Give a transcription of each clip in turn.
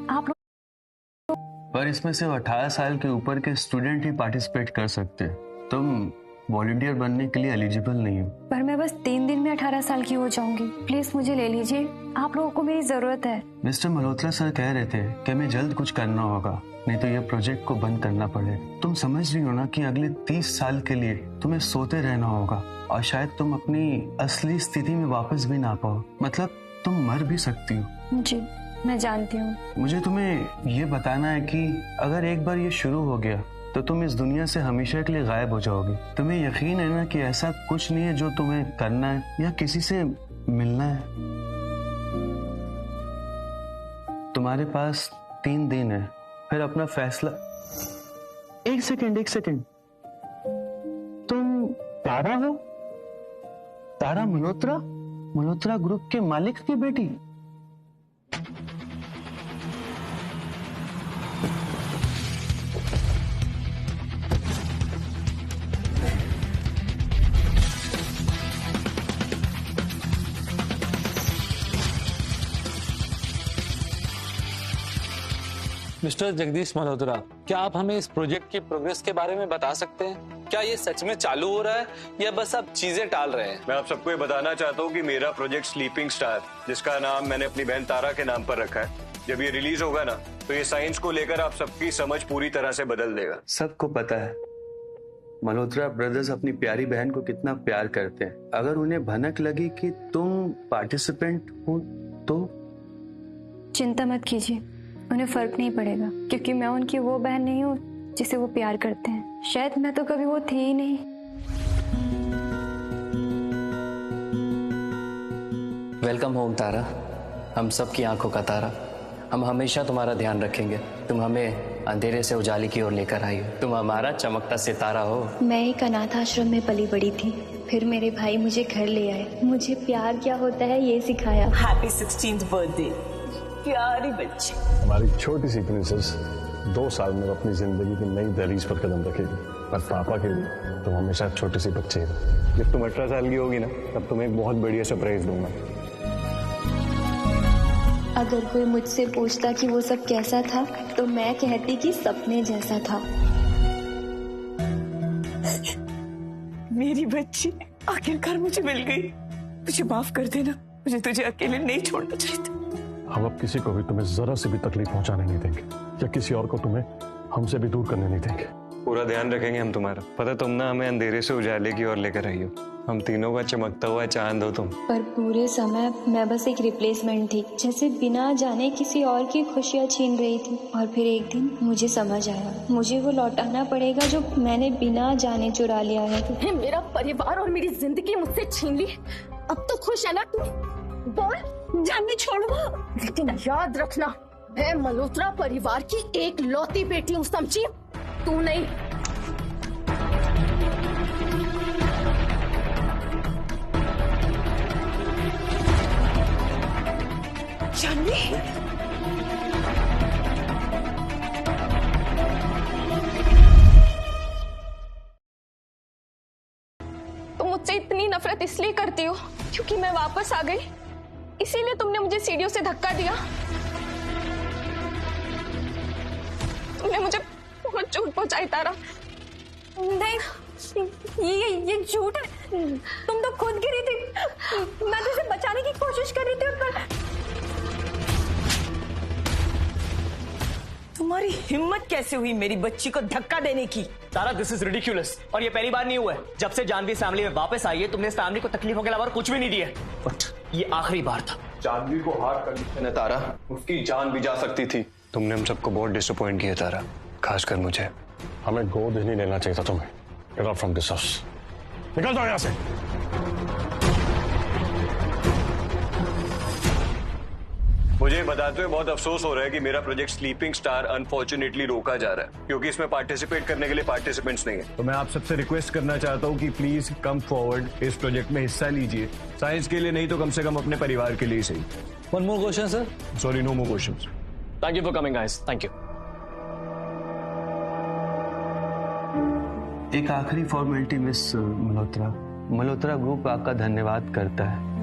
आप लोग। पर इसमें सिर्फ 18 साल के ऊपर के स्टूडेंट ही पार्टिसिपेट कर सकते हैं। तुम वॉलंटियर बनने के लिए एलिजिबल नहीं हो। पर मैं बस 3 दिन में 18 साल की हो जाऊंगी। प्लीज मुझे ले लीजिए, आप लोगों को मेरी जरूरत है। मिस्टर मल्होत्रा सर कह रहे थे कि हमें जल्द कुछ करना होगा, नहीं तो ये प्रोजेक्ट को बंद करना पड़ेगा। तुम समझ रही हो ना कि अगले 30 साल के लिए तुम्हें सोते रहना होगा और शायद तुम अपनी असली स्थिति में वापस भी ना पाओ। मतलब तुम मर भी सकती हो। जी मैं जानती हूँ। मुझे तुम्हें ये बताना है कि अगर एक बार ये शुरू हो गया तो तुम इस दुनिया से हमेशा के लिए गायब हो जाओगी। तुम्हें यकीन है ना कि ऐसा कुछ नहीं है जो तुम्हें करना है या किसी से मिलना है। तुम्हारे पास 3 दिन है, फिर अपना फैसला। एक सेकंड, तुम तारा हो? तारा मल्होत्रा ग्रुप के मालिक की बेटी? मिस्टर जगदीश मल्होत्रा, क्या आप हमें इस प्रोजेक्ट की प्रोग्रेस के बारे में बता सकते हैं? क्या ये सच में चालू हो रहा है या बस आप चीजें टाल रहे हैं? मैं आप सबको ये बताना चाहता हूँ कि मेरा प्रोजेक्ट स्लीपिंग स्टार, जिसका नाम मैंने अपनी बहन तारा के नाम पर रखा है, जब ये रिलीज होगा ना तो ये साइंस को लेकर आप सबकी समझ पूरी तरह से बदल देगा। सबको पता है मल्होत्रा ब्रदर्स अपनी प्यारी बहन को कितना प्यार करते हैं। अगर उन्हें भनक लगी कि तुम पार्टिसिपेंट हो तो चिंता मत कीजिए, उन्हें फर्क नहीं पड़ेगा, क्योंकि मैं उनकी वो बहन नहीं हूँ जिसे वो प्यार करते हैं। शायद मैं तो कभी वो थी ही नहीं। वेलकम होम तारा, हम सबकी आंखों का तारा। हम हमेशा तुम्हारा ध्यान रखेंगे। तुम हमें अंधेरे से उजाले की ओर लेकर आई हो। तुम हमारा चमकता सितारा हो। मैं एक अनाथ आश्रम में पली बड़ी थी, फिर मेरे भाई मुझे घर ले आए, मुझे प्यार क्या होता है ये सिखाया। हैप्पी 16th बर्थडे प्यारी बच्ची। हमारी छोटी सी प्रिंसेस 2 साल में अपनी जिंदगी की नई दहलीज पर कदम रखेगी, पर पापा के लिए तुम हमेशा छोटी सी बच्ची हो। जब तुम 18 साल की होगी ना तब तुम्हें एक बहुत बढ़िया सरप्राइज दूंगा। अगर कोई मुझसे पूछता कि वो सब कैसा था तो मैं कहती कि सपने जैसा था। मेरी बच्ची आखिरकार मुझे मिल गई। मुझे माफ कर देना, मुझे तुझे अकेले नहीं छोड़ना चाहिए था। हम अब किसी को भी तुम्हें जरा से भी तकलीफ पहुंचाने नहीं देंगे या किसी और को तुम्हें हमसे भी दूर करने नहीं देंगे। पूरा ध्यान रखेंगे हम तुम्हारा। पता तुम ना हमें अंधेरे से उजाले की ओर लेकर आई हो। हम तीनों का चमकता हुआ चांद हो तुम। पर पूरे समय मैं बस एक रिप्लेसमेंट थी, जैसे बिना जाने किसी और की खुशियाँ छीन रही थी। और फिर एक दिन मुझे समझ आया, मुझे वो लौटाना पड़ेगा जो मैंने बिना जाने चुरा लिया है। तुम्हें मेरा परिवार और मेरी जिंदगी मुझसे छीन ली, अब तो खुश है ना तू? बोल, जाने छोड़ो। लेकिन याद रखना, मैं मल्होत्रा परिवार की एक लौती बेटी हूँ, समझी? तू नहीं। जानवी, तुम मुझसे इतनी नफरत इसलिए करती हो क्योंकि मैं वापस आ गई, इसीलिए तुमने मुझे सीढ़ियों से धक्का दिया। तुमने मुझे बहुत चोट पहुंचाई तारा। नहीं, ये झूठ है। तुम तो खुद गिरी थी, मैं तो इसे बचाने की कोशिश कर रही थी। पर तुम्हारी हिम्मत कैसे हुई मेरी बच्ची को धक्का देने की? तारा, दिस इज रिडिक्यूलस। और ये पहली बार नहीं हुआ है। जब से जानवी फैमिली में वापस आई है तुमने इस फैमिली को तकलीफों के अलावा कुछ भी नहीं दिया। बट ये आखिरी बार था। जानवी को हार्ट कंडीशन है तारा, उसकी जान भी जा सकती थी। तुमने हम सबको बहुत डिसअपॉइंट किया तारा, खासकर मुझे। हमें गोद ही नहीं लेना चाहिए था तुम्हें। Get out from this house, निकल जाओ यहाँ से। मुझे बताते हुए बहुत अफसोस हो रहा है कि मेरा प्रोजेक्ट स्लीपिंग स्टार अनफॉर्चुनेटली रोका जा रहा है, क्योंकि इसमें पार्टिसिपेट करने के लिए पार्टिसिपेंट्स नहीं है। तो मैं आप सबसे रिक्वेस्ट करना चाहता हूँ कि प्लीज कम फॉरवर्ड, इस प्रोजेक्ट में हिस्सा लीजिए। साइंस के लिए नहीं तो कम से कम अपने परिवार के लिए सही। One more question sir. Sorry, no more questions. Thank you for coming guys, thank you. एक आखिरी फॉर्मेलिटी मिस मल्होत्रा ग्रुप आपका धन्यवाद करता है।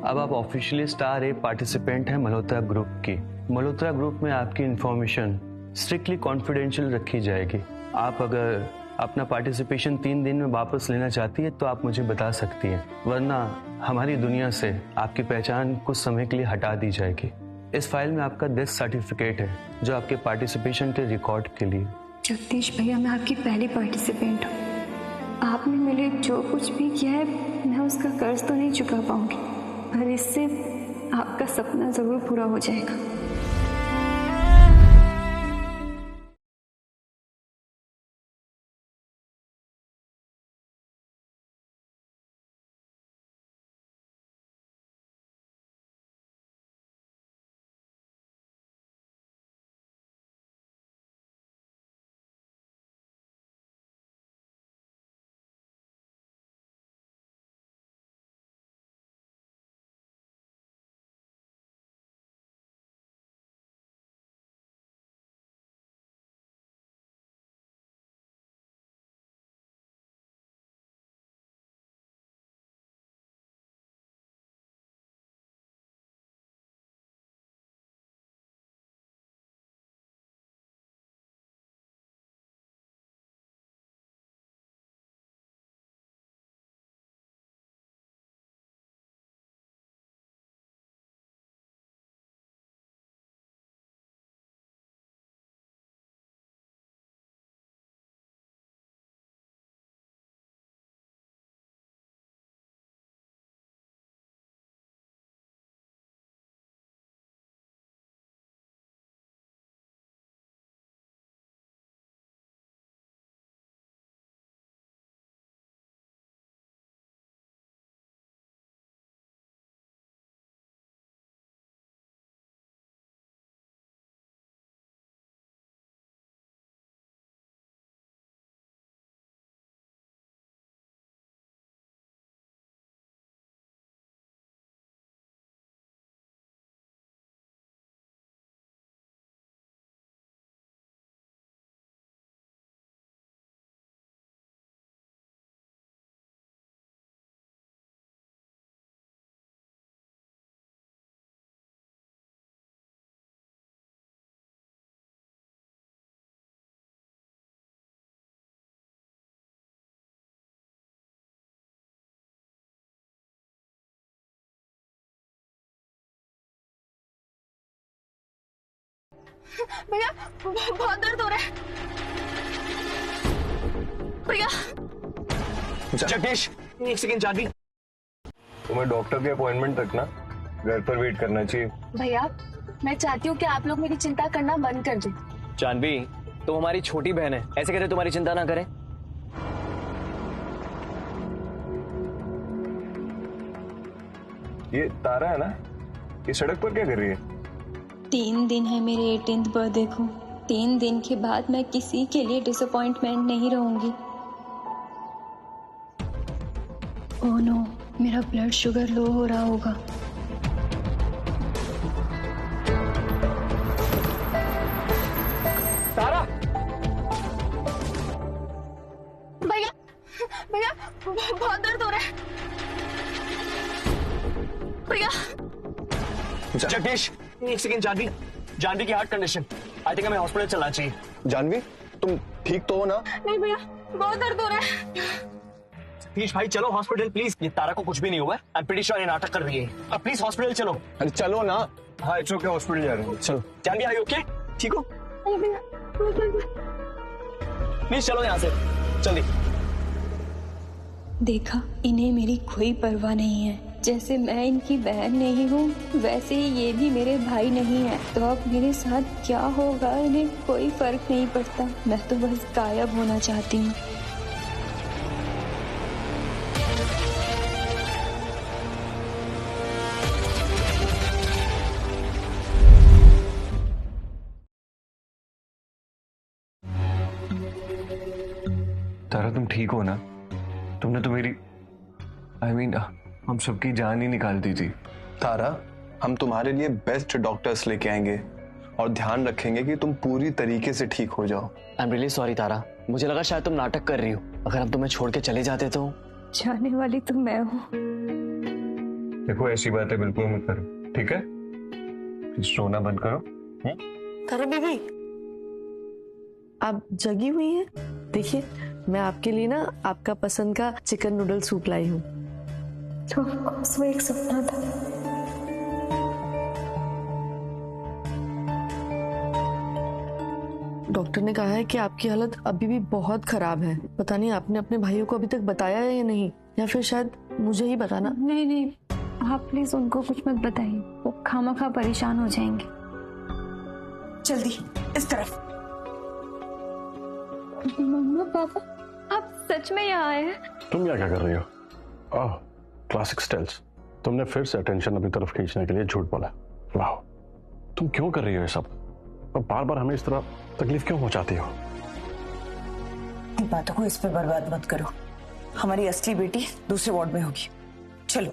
अब आप ऑफिशियली स्टार ए पार्टिसिपेंट हैं मल्होत्रा ग्रुप की। मल्होत्रा ग्रुप में आपकी इंफॉर्मेशन स्ट्रिक्टली कॉन्फिडेंशियल रखी जाएगी। आप अगर अपना पार्टिसिपेशन 3 दिन में वापस लेना चाहती है तो आप मुझे बता सकती हैं, वरना हमारी दुनिया से आपकी पहचान कुछ समय के लिए हटा दी जाएगी। इस फाइल में आपका डेथ सर्टिफिकेट है जो आपके पार्टिसिपेशन के रिकॉर्ड के लिए। जगदीश भैया, मैं आपकी पहली पार्टिसिपेंट हूँ। आपने मेरे लिए जो कुछ भी किया है मैं उसका कर्ज तो नहीं चुका पाऊंगी, पर इससे आपका सपना जरूर पूरा हो जाएगा। भैया बहुत दर्द हो रहा है। भैया जगदीश, एक सेकंड जानवी, तुम्हें डॉक्टर के अपॉइंटमेंट तक ना घर पर वेट करना चाहिए। भैया मैं चाहती हूँ कि आप लोग मेरी चिंता करना बंद कर दें। जानवी तुम हमारी छोटी बहन है, ऐसे कहते तुम्हारी चिंता ना करें। ये तारा है ना, ये सड़क पर क्या कर रही है? 3 दिन है मेरे 18th बर्थडे को। 3 दिन के बाद मैं किसी के लिए डिसअपॉइंटमेंट नहीं रहूंगी। ओह नो, मेरा ब्लड शुगर लो हो रहा होगा। तारा, भैया भैया बहुत दर्द हो रहा है। भैया जगदीश एक सेकंड, जानवी की हार्ट कंडीशन, आई थिंक हमें हॉस्पिटल चलना चाहिए। जानवी तुम ठीक तो हो ना? नहीं भैया बहुत दर्द हो रहा है। सतीश भाई चलो हॉस्पिटल प्लीज। ये तारा को कुछ भी नहीं हुआ है, आई एम प्रीटी श्योर ये नाटक कर रही है। अब प्लीज हॉस्पिटल चलो। अरे चलो ना। हाँ इट्स ओके, हॉस्पिटल जा रहे हैं, चलो। जानवी आई ओके? ठीक हो? नहीं भैया प्लीज चलो यहाँ से जल्दी। देखा, इन्हें मेरी कोई परवाह नहीं है। जैसे मैं इनकी बहन नहीं हूँ वैसे ही ये भी मेरे भाई नहीं है। तो अब मेरे साथ क्या होगा इन्हें कोई फर्क नहीं पड़ता। मैं तो बस गायब होना चाहती हूँ। तारा तुम ठीक हो ना? तुमने तो मेरी हम सबकी जान ही निकाल दी थी। तारा, हम तुम्हारे लिए बेस्ट डॉक्टर्स लेके आएंगे और ध्यान रखेंगे कि तुम पूरी तरीके से ठीक हो जाओ। आई एम रियली सॉरी तारा, मुझे लगा शायद तुम नाटक कर रही हो। अगर हम तुम्हें छोड़ के चले जाते तो। जाने वाली तो मैं हूँ। देखो ऐसी बातें बिल्कुल मत करो, ठीक है? प्लीज रोना बंद करो। तारा बेबी, आप जगी हुई हैं? देखिए, मैं आपके लिए ना आपका पसंद का चिकन नूडल सूप लाई हूँ। तो वो एक सपना था। डॉक्टर ने कहा है कि आपकी हालत अभी भी बहुत खराब है। पता नहीं आपने अपने भाइयों को अभी तक बताया है या नहीं, या फिर शायद मुझे ही बताना। नहीं नहीं, आप प्लीज उनको कुछ मत बताइए, वो खामखा परेशान हो जाएंगे। जल्दी इस तरफ। मम्मा पापा, आप सच में यहाँ आए हैं? तुम यहाँ क्या कर रही हो? ओह, क्लासिक स्टाइल्स। तुमने फिर से अटेंशन अपनी तरफ खींचने के लिए झूठ बोला। वाह, तुम क्यों कर रही हो ये सब? और बार बार हमें इस तरह तकलीफ क्यों पहुंचाती हो? इन बातों को इस पे बर्बाद मत करो। हमारी असली बेटी दूसरे वार्ड में होगी। चलो।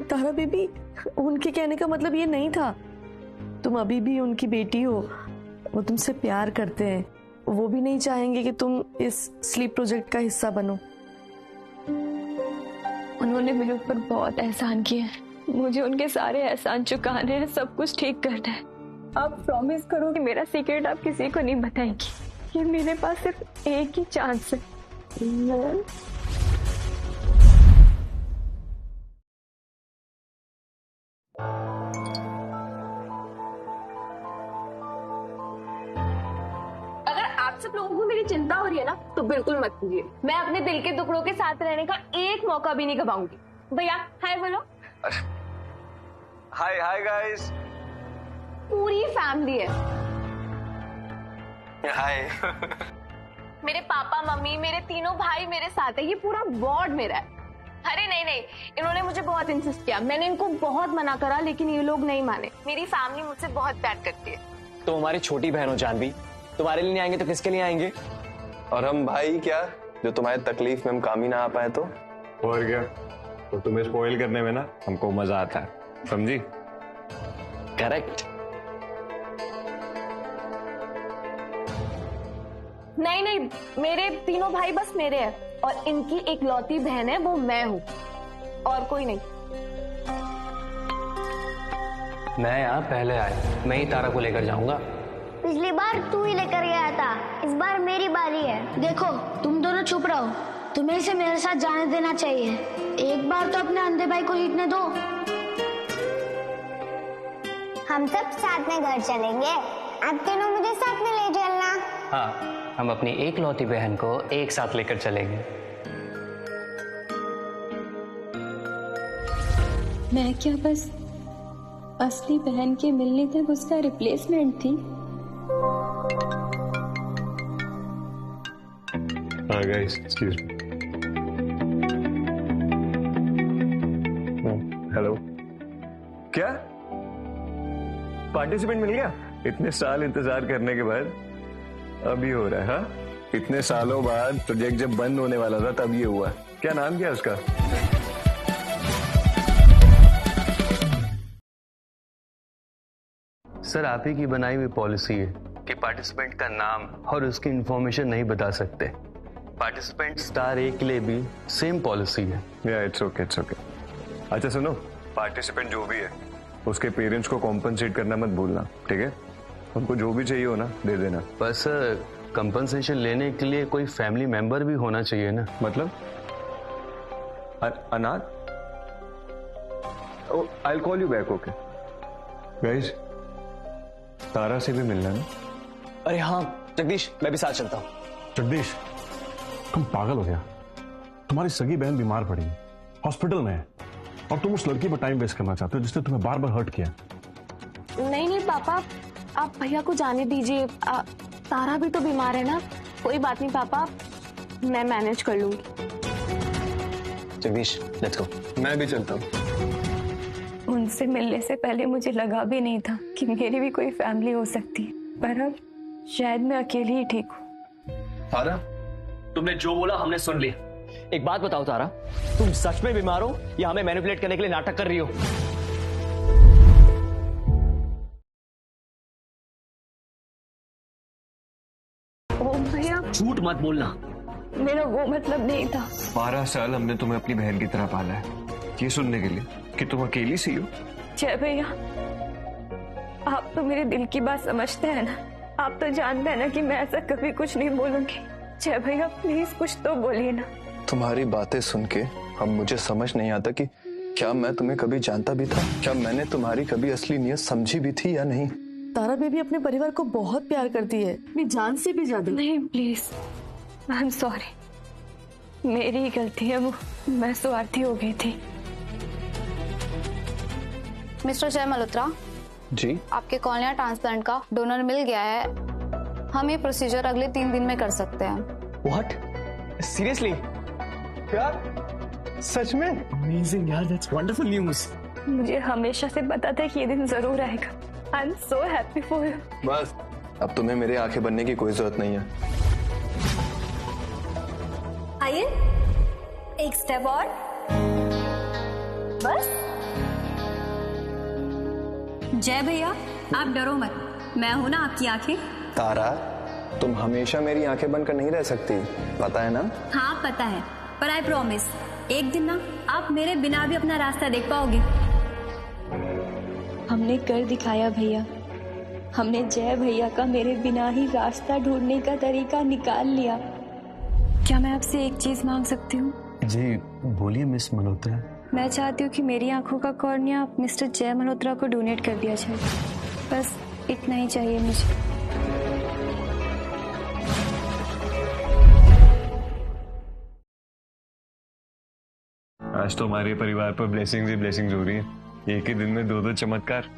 तारा बेबी, उनके कहने का मतलब ये नहीं था। तुम अभी भी उनकी बेटी हो, वो तुमसे प्यार करते हैं। वो भी नहीं चाहेंगे कि तुम इस स्लीप प्रोजेक्ट का हिस्सा बनो। उन्होंने मेरे ऊपर बहुत एहसान किए हैं, मुझे उनके सारे एहसान चुकाने हैं, सब कुछ ठीक करना है। आप प्रॉमिस करो कि मेरा सीक्रेट आप किसी को नहीं बताएंगी। ये मेरे पास सिर्फ एक ही चांस है। अगर आप सब लोगों को मेरी चिंता हो रही है ना, तो बिल्कुल मत कीजिए। मैं अपने दिल के टुकड़ों के साथ रहने का एक मौका भी नहीं गवाऊंगी। भैया हाय बोलो। हाय हाय गाइस। पूरी फैमिली है। हाय। मेरे पापा मम्मी, मेरे तीनों भाई मेरे साथ है। ये पूरा वार्ड मेरा है। अरे नहीं नहीं, इन्होंने मुझे बहुत इंसिस्ट किया। मैंने इनको बहुत मना करा, लेकिन ये लोग नहीं माने। मेरी फैमिली मुझसे बहुत प्यार करती है। तो हमारी छोटी बहन हो जानवी, तुम्हारे लिए नहीं आएंगे तो किसके लिए आएंगे? और हम भाई क्या, जो तुम्हारी तकलीफ में हम काम ही ना आ पाए तो? और क्या, तो तुम्हें स्पॉइल करने में ना हमको मजा आता है, समझी? करेक्ट। नहीं नहीं, मेरे तीनों भाई बस मेरे हैं, और इनकी एक लौती बहन है, वो मैं हूँ, और कोई नहीं। मैं यहाँ पहले आया, मैं ही तारा को लेकर जाऊंगा। पिछली बार तू ही लेकर गया था, इस बार मेरी बारी है। देखो, तुम दोनों चुप रहो, तुम्हें इसे मेरे साथ जाने देना चाहिए। एक बार तो अपने अंधे भाई को जीतने दो। हम सब साथ में घर चलेंगे, आप तीनों मुझे साथ में ले चलना। हाँ, हम अपनी एक लौती बहन को एक साथ लेकर चलेंगे। मैं क्या बस असली बहन के मिलने तक उसका रिप्लेसमेंट थी? Guys, excuse me. हेलो। क्या पार्टिसिपेंट मिल गया? इतने साल इंतजार करने के बाद अभी हो रहा है? हाँ, इतने सालों बाद प्रोजेक्ट जब बंद होने वाला था तब ये हुआ। क्या नाम क्या है उसका? सर, आप ही की बनाई हुई पॉलिसी है कि पार्टिसिपेंट का नाम और उसकी इंफॉर्मेशन नहीं बता सकते। पार्टिसिपेंट स्टार ए के लिए भी सेम पॉलिसी है। या इट्स ओके, इट्स ओके। अच्छा सुनो, पार्टिसिपेंट जो भी है उसके पेरेंट्स को कॉम्पनसेट करना मत भूलना, ठीक है? उनको जो भी चाहिए हो ना दे देना। बस कंपनसेशन लेने के लिए कोई फैमिली मेंबर भी होना चाहिए ना। मतलब अनाथ? I will call you back, okay? Guys, Tara से भी मिलना ना? अरे हाँ जगदीश, मैं भी साथ चलता हूँ। जगदीश, तुम पागल हो गया? तुम्हारी सगी बहन बीमार पड़ी है, हॉस्पिटल में है, और तुम उस लड़की पर टाइम वेस्ट करना चाहते हो जिसने तुम्हें बार बार हर्ट किया। नहीं नहीं पापा, आप भैया को जाने दीजिए। तारा भी तो बीमार है ना। कोई बात नहीं पापा, मैं मैनेज कर लूंगी। Jagdish, let's go. मैं भी चलता हूँ। उनसे मिलने से पहले मुझे लगा भी नहीं था कि मेरी भी कोई फैमिली हो सकती है, पर अब शायद मैं अकेली ही ठीक हूँ। तारा, तुमने जो बोला हमने सुन लिया। एक बात बताओ तारा, तुम सच में बीमार हो या हमें मैनिपुलेट करने के लिए नाटक कर रही हो? ओ भैया, झूठ मत बोलना। मेरा वो मतलब नहीं था। 12 साल हमने तुम्हें अपनी बहन की तरह पाला है, ये सुनने के लिए कि तुम अकेली सी हो। जय भैया, आप तो मेरे दिल की बात समझते हैं ना। आप तो जानते हैं ना कि मैं ऐसा कभी कुछ नहीं बोलूंगी। जय भैया प्लीज कुछ तो बोलिए ना। तुम्हारी बातें सुन के अब मुझे समझ नहीं आता कि क्या मैं तुम्हें कभी जानता भी था, क्या मैंने तुम्हारी कभी असली नीयत समझी भी थी या नहीं। तारा बेबी अपने परिवार को बहुत प्यार करती है, अपनी जान से भी ज्यादा। नहीं प्लीज, आई एम सॉरी, मेरी ही गलती है, वो मैं स्वार्थी हो गई थी। मिस्टर जय मल्होत्रा जी, आपके कॉर्निया ट्रांसप्लांट का डोनर मिल गया है। हम ये प्रोसीजर अगले 3 दिन में कर सकते हैं। व्हाट? सीरियसली? यार सच में? अमेजिंग यार, दैट्स वंडरफुल न्यूज़। मुझे हमेशा से पता था कि ये दिन जरूर आएगा। I am so happy for you. बस अब तुम्हें मेरे आंखें बनने की कोई जरूरत नहीं है। आइए, एक स्टेप और, बस। जय भैया आप डरो मत, मैं हूं ना आपकी आंखें। तारा, तुम हमेशा मेरी आंखें बंद कर नहीं रह सकती, पता है ना? हाँ पता है, पर आई प्रॉमिस एक दिन ना आप मेरे बिना भी अपना रास्ता देख पाओगे। हमने कर दिखाया भैया, हमने जय भैया का मेरे बिना ही रास्ता ढूंढने का तरीका निकाल लिया। क्या मैं आपसे एक चीज मांग सकती हूँ? जी बोलिए मिस मल्होत्रा। मैं चाहती हूँ कि मेरी आंखों का कॉर्निया मिस्टर जय मल्होत्रा को डोनेट कर दिया जाए। बस इतना ही चाहिए मुझे। आज तो हमारे परिवार पर ब्लेसिंग्स ही ब्लेसिंग्स हो रही है। एक ही दिन में 2 चमत्कार।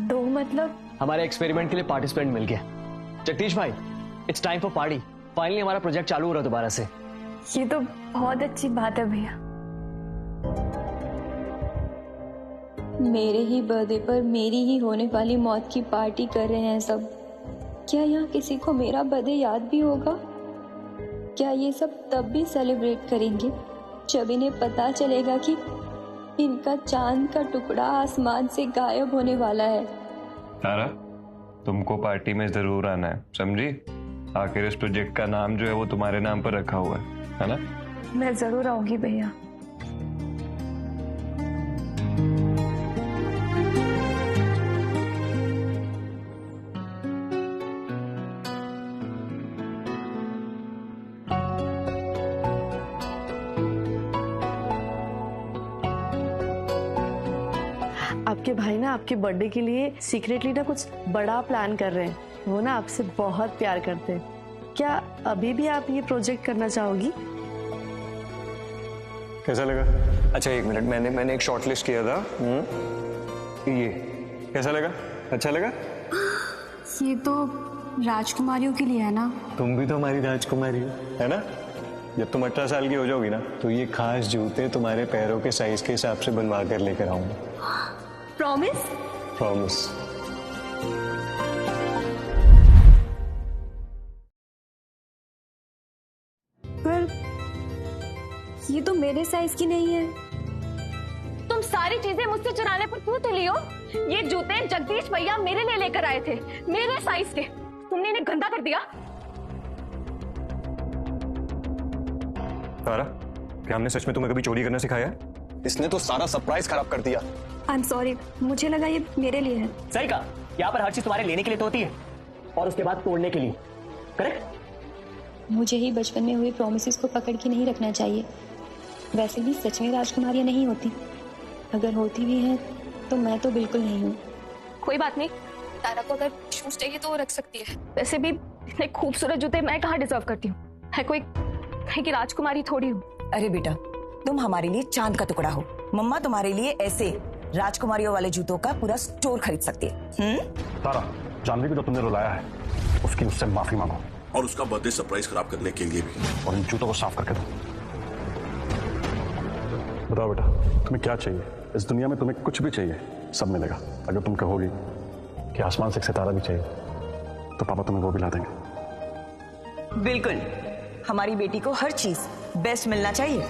2 मतलब? हमारे एक्सपेरिमेंट के लिए पार्टिसिपेंट मिल गया। जगदीश भाई, it's time for party. Finally हमारा प्रोजेक्ट चालू हो रहा है दोबारा से। ये तो बहुत अच्छी बात है भैया। मेरे ही बर्थडे पर मेरी ही होने वाली मौत की पार्टी कर रहे हैं सब। क्या यहाँ किसी को मेरा बर्थडे याद भी होगा? क्या ये सब तब भी सेलिब्रेट करेंगे जब इन्हें पता चलेगा कि इनका चांद का टुकड़ा आसमान से गायब होने वाला है? तारा, तुमको पार्टी में जरूर आना है, समझी? आखिर इस प्रोजेक्ट का नाम जो है वो तुम्हारे नाम पर रखा हुआ है ना? मैं जरूर आऊंगी भैया। आपके भाई ना आपके बर्थडे के लिए सीक्रेटली ना कुछ बड़ा प्लान कर रहे हैं। वो ना आपसे बहुत प्यार करते हैं। क्या अभी भी आप ये प्रोजेक्ट करना चाहोगी? कैसा लगा? अच्छा एक मिनट, मैंने एक शॉर्ट लिस्ट किया था। ये कैसा लगा? अच्छा लगा? ये तो राजकुमारियों के लिए है ना? तुम भी तो हमारी राजकुमारी हो, है ना? जब तुम 18 साल की हो जाओगी ना तो ये खास जूते तुम्हारे पैरों के साइज के हिसाब से बनवा कर लेकर आऊंगा। प्रॉमिस? प्रॉमिस। पर ये तो मेरे साइज की नहीं है। तुम सारी चीजें मुझसे चुराने पर क्यों तुली हो? ये जूते जगदीश भैया मेरे लिए लेकर आए थे, मेरे साइज के। तुमने इन्हें गंदा कर दिया। तारा, क्या हमने सच में तुम्हें कभी चोरी करना सिखाया है? इसने तो सारा सरप्राइज खराब कर दिया। आई एम सॉरी, मुझे लगा ये मेरे लिए है। सही कहा, यहाँ पर हर चीज तुम्हारे लेने के लिए तो होती है और उसके बाद तोड़ने के लिए, करेक्ट? मुझे ही बचपन में हुए प्रॉमिसेस को पकड़ के नहीं रखना चाहिए। वैसे भी सच में राजकुमारियां नहीं होती, अगर होती भी हैं तो मैं तो बिल्कुल नहीं हूँ। कोई बात नहीं, तारा को अगर शूज चाहिए तो वो रख सकती है। वैसे भी इतने खूबसूरत जूते मैं कहाँ डिजर्व करती हूँ? है कोई कहीं की राजकुमारी थोड़ी हूँ। अरे बेटा, तुम हमारे लिए चांद का टुकड़ा हो। मम्मा तुम्हारे लिए ऐसे राजकुमारियों वाले जूतों का पूरा स्टोर खरीद सकती है। तारा, जानवी को जो तुमने रुलाया है उसकी उससे माफी मांगो, और उसका बर्थडे सरप्राइज खराब करने के लिए भी। और इन जूतों को साफ करके दो। बताओ बेटा, तुम्हें क्या चाहिए? इस दुनिया में तुम्हें कुछ भी चाहिए, सब मिलेगा। अगर तुम कहोगी कि आसमान से एक सितारा भी चाहिए तो पापा तुम्हें वो भी ला देंगे। बिल्कुल, हमारी बेटी को हर चीज बेस्ट मिलना चाहिए।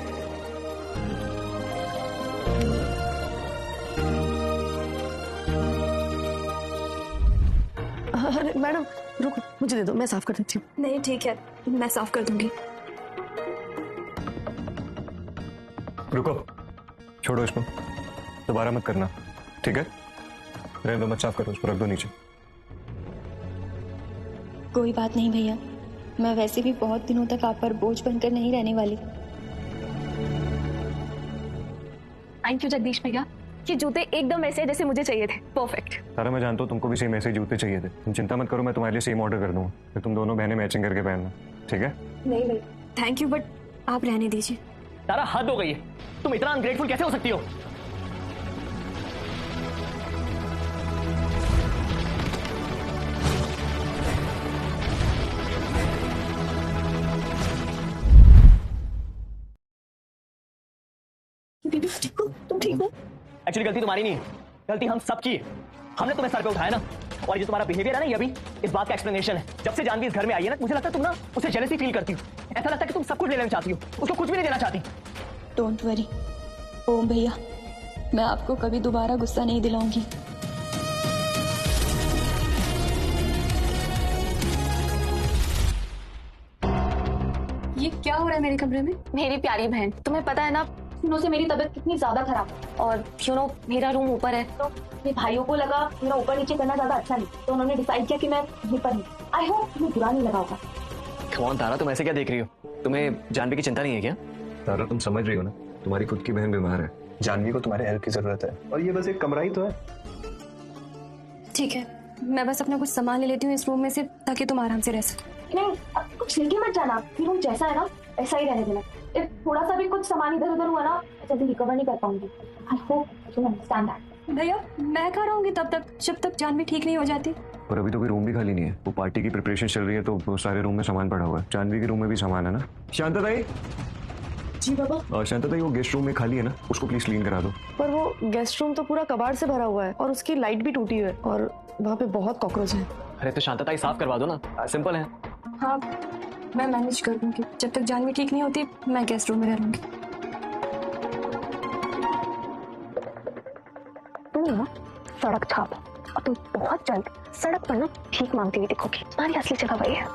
अरे मैडम रुको, मुझे दे दो, मैं साफ कर देती हूँ। नहीं ठीक है, मैं साफ कर दूंगी। रुको, छोड़ो इसको, दोबारा मत करना, ठीक है? रहने दो, मत साफ करो, उसको रख दो नीचे। कोई बात नहीं भैया, मैं वैसे भी बहुत दिनों तक आप पर बोझ बनकर नहीं रहने वाली। थैंक यू जगदीश भैया, ये जूते एकदम ऐसे जैसे मुझे चाहिए थे, परफेक्ट। तारा, मैं जानता हूँ तुमको भी सेम ऐसे जूते चाहिए थे, तुम चिंता मत करो, मैं तुम्हारे लिए सेम ऑर्डर कर दूंगा, फिर तुम दोनों बहनें मैचिंग करके पहनना, ठीक है? नहीं भैया, थैंक यू, बट आप रहने दीजिए। तारा हद हो गई है, तुम इतना अनग्रेटफुल कैसे हो सकती हो? तुम ठीक हो? एक्चुअली गलती तुम्हारी नहीं है, गलती हम सबकी है। हमने तुम्हें सर पे उठाया ना, और ये तुम्हारा बिहेवियर है ना, ये अभी इस बात का एक्सप्लेनेशन है। जब से जानवी इस घर में आई है ना, मुझे लगता है तुम ना उसे जेलसी फील करती हो। ऐसा लगता है कि तुम सब कुछ ले लेना चाहती हो, उसको कुछ भी नहीं देना चाहती। डोंट वरी ओम भैया, मैं आपको कभी दोबारा गुस्सा नहीं दिलाऊंगी। ये क्या हो रहा है मेरे कमरे में? मेरी प्यारी बहन, तुम्हें पता है ना दिनों से मेरी तबीयत कितनी ज्यादा खराब है, और मेरा रूम ऊपर है, तो मेरे भाइयों को लगा मेरा ऊपर नीचे करना ज्यादा अच्छा नहीं, तो उन्होंने डिसाइड किया कि मैं यहीं पर हूँ। आई होप तुम्हें बुरा नहीं लगा होगा। कौन तारा, तुम ऐसे क्या देख रही हो? तुम्हें जानवी की चिंता नहीं है क्या? तारा, तुम समझ रही हो ना, तुम्हारी खुद की बहन बीमार है, जानवी को तुम्हारे हेल्प की जरूरत है, और ये बस एक कमरा ही तो है। ठीक है, मैं बस अपना कुछ सामान ले लेती हूँ इस रूम में से, ताकि तुम आराम से रह सको। नहीं, अब कुछ लेके मत जाना, ये रूम जैसा है ना ऐसा ही रहने देना। थोड़ा सा भी कुछ सामान इधर उधर हुआ ना, जल्दी रिकवर नहीं कर पाऊंगी। I hope you understand that. भैया, मैं कहाँ रहूंगी तब तक, जब तक जानवी ठीक नहीं हो जाती। पर अभी तो कोई रूम भी खाली नहीं है, वो पार्टी की प्रिपरेशन चल रही है, तो वो सारे रूम में सामान पड़ा हुआ है। जानवी के रूम में भी सामान है ना? शांता ताई। जी बाबा। शांता ताई, वो गेस्ट रूम में खाली है ना, उसको प्लीज क्लीन करा दो। पर वो गेस्ट रूम तो पूरा कबाड़ से भरा हुआ है, और उसकी लाइट भी टूटी हुई है, और वहाँ पे बहुत कॉकरोच है। अरे तो शांता ताई साफ करवा दो ना, सिंपल है। हाँ, मैं मैनेज कर दूंगी, जब तक जानवी ठीक नहीं होती मैं गेस्ट रूम में रह लूंगी। तुम ना सड़क छाप, और तुम बहुत जल्द सड़क पर ना भीख मांगती हुई दिखोगी। तुम्हारी असली जगह वही है।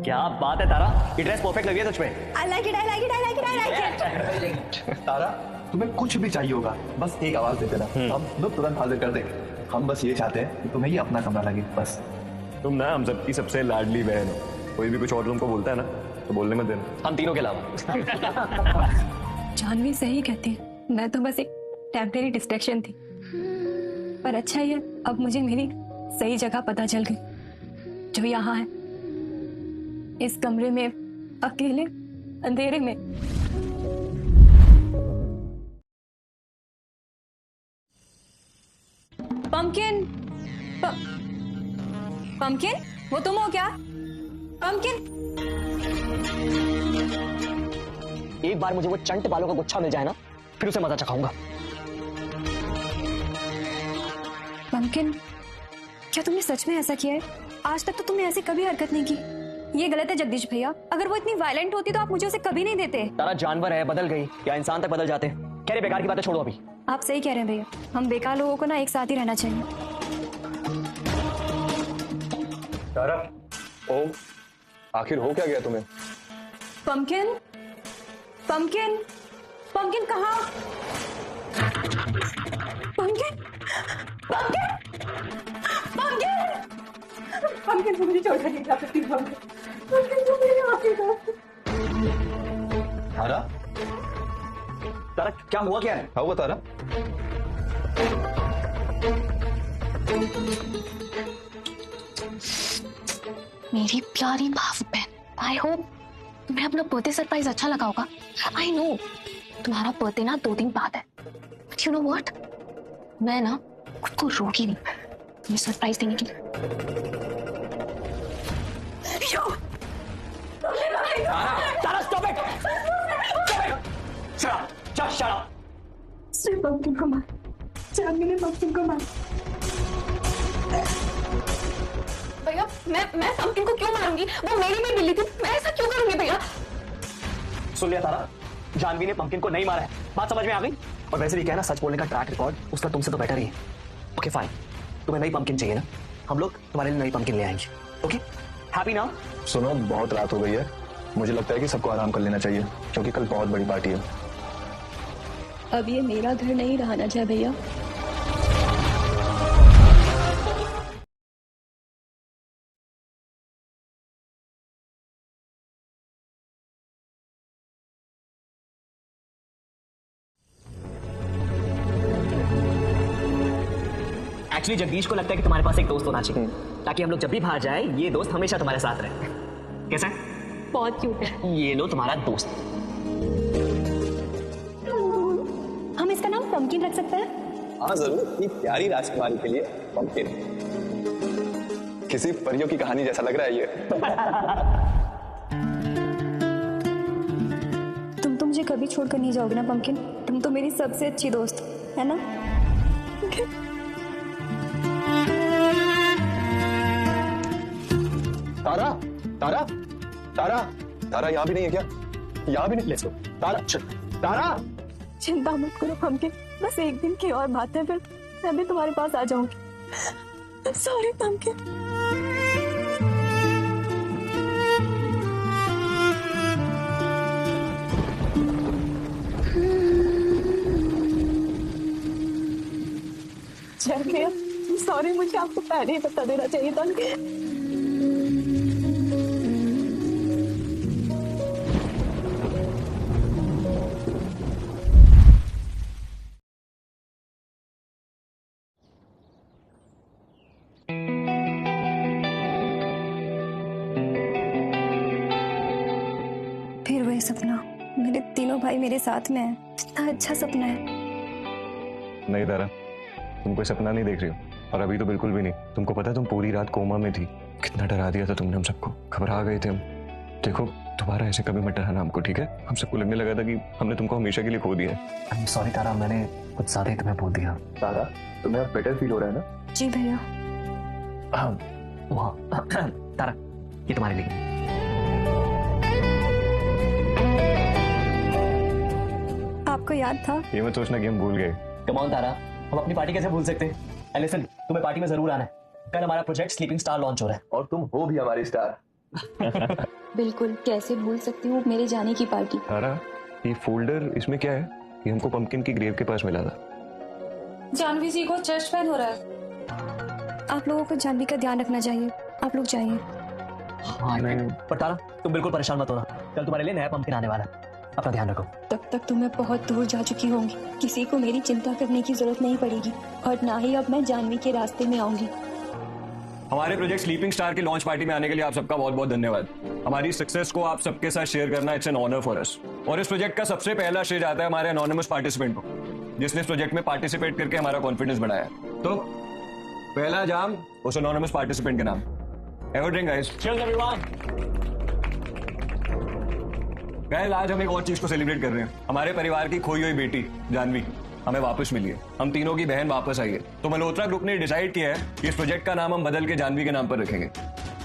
क्या बात है तारा, ये ड्रेस परफेक्ट लग रही है तुझ पे। I like it, I like it, I like it, I like it। तारा, तुम्हें कुछ भी चाहिए होगा, बस एक आवाज दे देना, हम लोग तुरंत हाजिर कर देंगे। हम बस ये चाहते हैं कि तुम्हें ये अपना कमरा लगे, बस। तुम ना हम सबकी सबसे लाडली बहन हो, कोई भी कुछ और तुमको बोलता है ना, तो बोलने मत देना, हम तीनों के अलावा। जानवी सही कहती है, मैं तो बस एक टेम्परेरी डिस्ट्रैक्शन थी, पर अच्छा ही है, अब मुझे मेरी सही जगह पता चल गई, जो यहाँ है, इस कमरे में, अकेले अंधेरे में। पंपकिन, पंपकिन, वो तुम हो क्या? पंपकिन, एक बार मुझे वो चंट बालों का गुच्छा मिल जाए ना, फिर उसे मजा चखाऊंगा। पंपकिन, क्या तुमने सच में ऐसा किया है? आज तक तो तुमने ऐसी कभी हरकत नहीं की। ये गलत है जगदीश भैया, अगर वो इतनी वायलेंट होती तो आप मुझे उसे कभी नहीं देते। तारा जानवर है, बदल गई, या इंसान तक बदल जाते हैं। कह रहे बेकार की बातें छोड़ो अभी। आप सही कह रहे हैं भैया, हम बेकार लोगों को ना एक साथ ही रहना चाहिए। तारा, ओम, आखिर हो क्या गया तुम्हें? पंपकिन, पंपकिन, पंपकिन कहाँ? पंपकिन, पंपकिन, पंपकिन, पंपकिन, तुम मुझे छोड़कर नहीं जा सकती। पंपकिन, तुम मेरे आगे दो। तारा, तारा क्या हुआ, क्या है? क्या हुआ तारा? मेरी प्यारी भाव बहन, आई होप तुम्हें अपना बर्थडे सरप्राइज अच्छा लगा होगा। आई नो तुम्हारा बर्थडे ना 2 दिन बाद है, बट यू नो व्हाट, मैं ना खुद को रोकी नहीं तुम्हें सरप्राइज देने के लिए। तारा स्टॉप इट, शट अप। सिर्फ पंपकिन को मार, जानवी ने पंपकिन को मार। भैया, मैं पंपकिन को क्यों मारूंगी? वो मेरी में बिल्ली थी, मैं ऐसा क्यों करूंगी भैया? सुन लिया तारा, जानवी ने पंपकिन को नहीं मारा है, बात समझ में आ गई? और वैसे भी क्या है ना, सच बोलने का ट्रैक रिकॉर्ड उसका तुमसे तो बेटर ही है। ओके फाइन, तुम्हें नई पंपकिन चाहिए ना, हम लोग तुम्हारे लिए नई पंपकिन ले आएंगे। ओके हैप्पी ना? सुनो, बहुत रात हो गई है, मुझे लगता है कि सबको आराम कर लेना चाहिए क्योंकि कल बहुत बड़ी पार्टी है। अब ये मेरा घर नहीं रहा ना जय भैया। एक्चुअली जगदीश को लगता है कि तुम्हारे पास एक दोस्त होना चाहिए ताकि हम लोग जब भी बाहर जाए ये दोस्त हमेशा तुम्हारे साथ रहे। कैसा है? बहुत क्यूट है। ये लो तुम्हारा दोस्त। हम इसका नाम पंपकिन रख सकते हैं? हाँ जरूर, इतनी प्यारी राजकुमारी के लिए पंपकिन। किसी परियों की कहानी जैसा लग रहा है ये। तुम तो मुझे कभी छोड़कर नहीं जाओगे ना पंपकिन? तुम तो मेरी सबसे अच्छी दोस्त है ना? तारा, तारा, तारा, तारा यहाँ भी नहीं है क्या? यहाँ भी नहीं? Let's go. तारा, तारा। चिंता मत करो पंपकिन, बस एक दिन की और बात है, फिर मैं भी तुम्हारे पास आ जाऊंगी। Sorry pumpkin. जय भैया, सॉरी, मुझे आपको पहले ही बता देना चाहिए था। फिर वही सपना, मेरे तीनों भाई मेरे साथ में है। कितना अच्छा सपना है। नहीं तारा, तुम कोई सपना नहीं देख रही हो, और अभी तो बिल्कुल भी नहीं। तुमको पता है तुम पूरी रात कोमा में थी, कितना डरा दिया था तुमने हम सबको, घबरा गए थे हम। देखो दोबारा ऐसे कभी मत डराना हमको, ठीक है? हम सबको लगने लगा था कि हमने तुमको हमेशा के लिए खो दिया है। सॉरी तारा, मैंने कुछ ज्यादा ही तुम्हें बोल दिया। तारा, तुम्हें अब बेटर फील हो रहा है ना? जी भैया। तारा, ये तुम्हारे लिए। आपको याद था? ये मत सोचना कि हम भूल गए। कम ऑन तारा, हम अपनी पार्टी कैसे भूल सकते हैं? एंड लिसन, तुम्हें पार्टी में जरूर आना है। कल हमारा प्रोजेक्ट स्लीपिंग स्टार लॉन्च हो रहा है और तुम हो भी हमारी स्टार। बिल्कुल, कैसे भूल सकती हूँ मेरे जाने की पार्टी। तारा, ये फोल्डर, इसमें क्या है? ये हमको पंपकिन की ग्रेव के पास मिला था। जानवी जी को चेस्ट पेन हो रहा है। आप लोगों को जानवी का ध्यान रखना चाहिए, आप लोग जाइए। हाँ, पर तारा तुम बिल्कुल परेशान मत होना, कल तुम्हारे लिए नया पंपकिन आने वाला है, अपना ध्यान रखो। तब तक तो मैं बहुत दूर जा चुकी होंगी, किसी को मेरी चिंता करने की जरूरत नहीं पड़ेगी, और ना ही अब मैं जानवी के रास्ते में आऊंगी। हमारे प्रोजेक्ट स्लीपिंग स्टार की लॉन्च पार्टी में आने के लिए आप सबका बहुत बहुत धन्यवाद। हमारी सक्सेस को आप सबके साथ शेयर करना it's an honour for us. और इस प्रोजेक्ट का सबसे पहला श्रेय जाता है हमारे एनोनिमस पार्टिसिपेंट को, जिसने इस प्रोजेक्ट में पार्टिसिपेट करके हमारा कॉन्फिडेंस बढ़ाया। तो पहला जाम उस एनोनिमस पार्टिसिपेंट के नाम। Ever drink guys. Cheers everyone. Guys, आज हम एक और चीज को सेलिब्रेट कर रहे हैं। हमारे परिवार की खोई हुई बेटी जानवी हमें वापस मिली है। हम तीनों की बहन वापस आई है। तो मल्होत्रा ग्रुप ने डिसाइड किया है कि इस प्रोजेक्ट का नाम हम बदल के जानवी के नाम पर रखेंगे।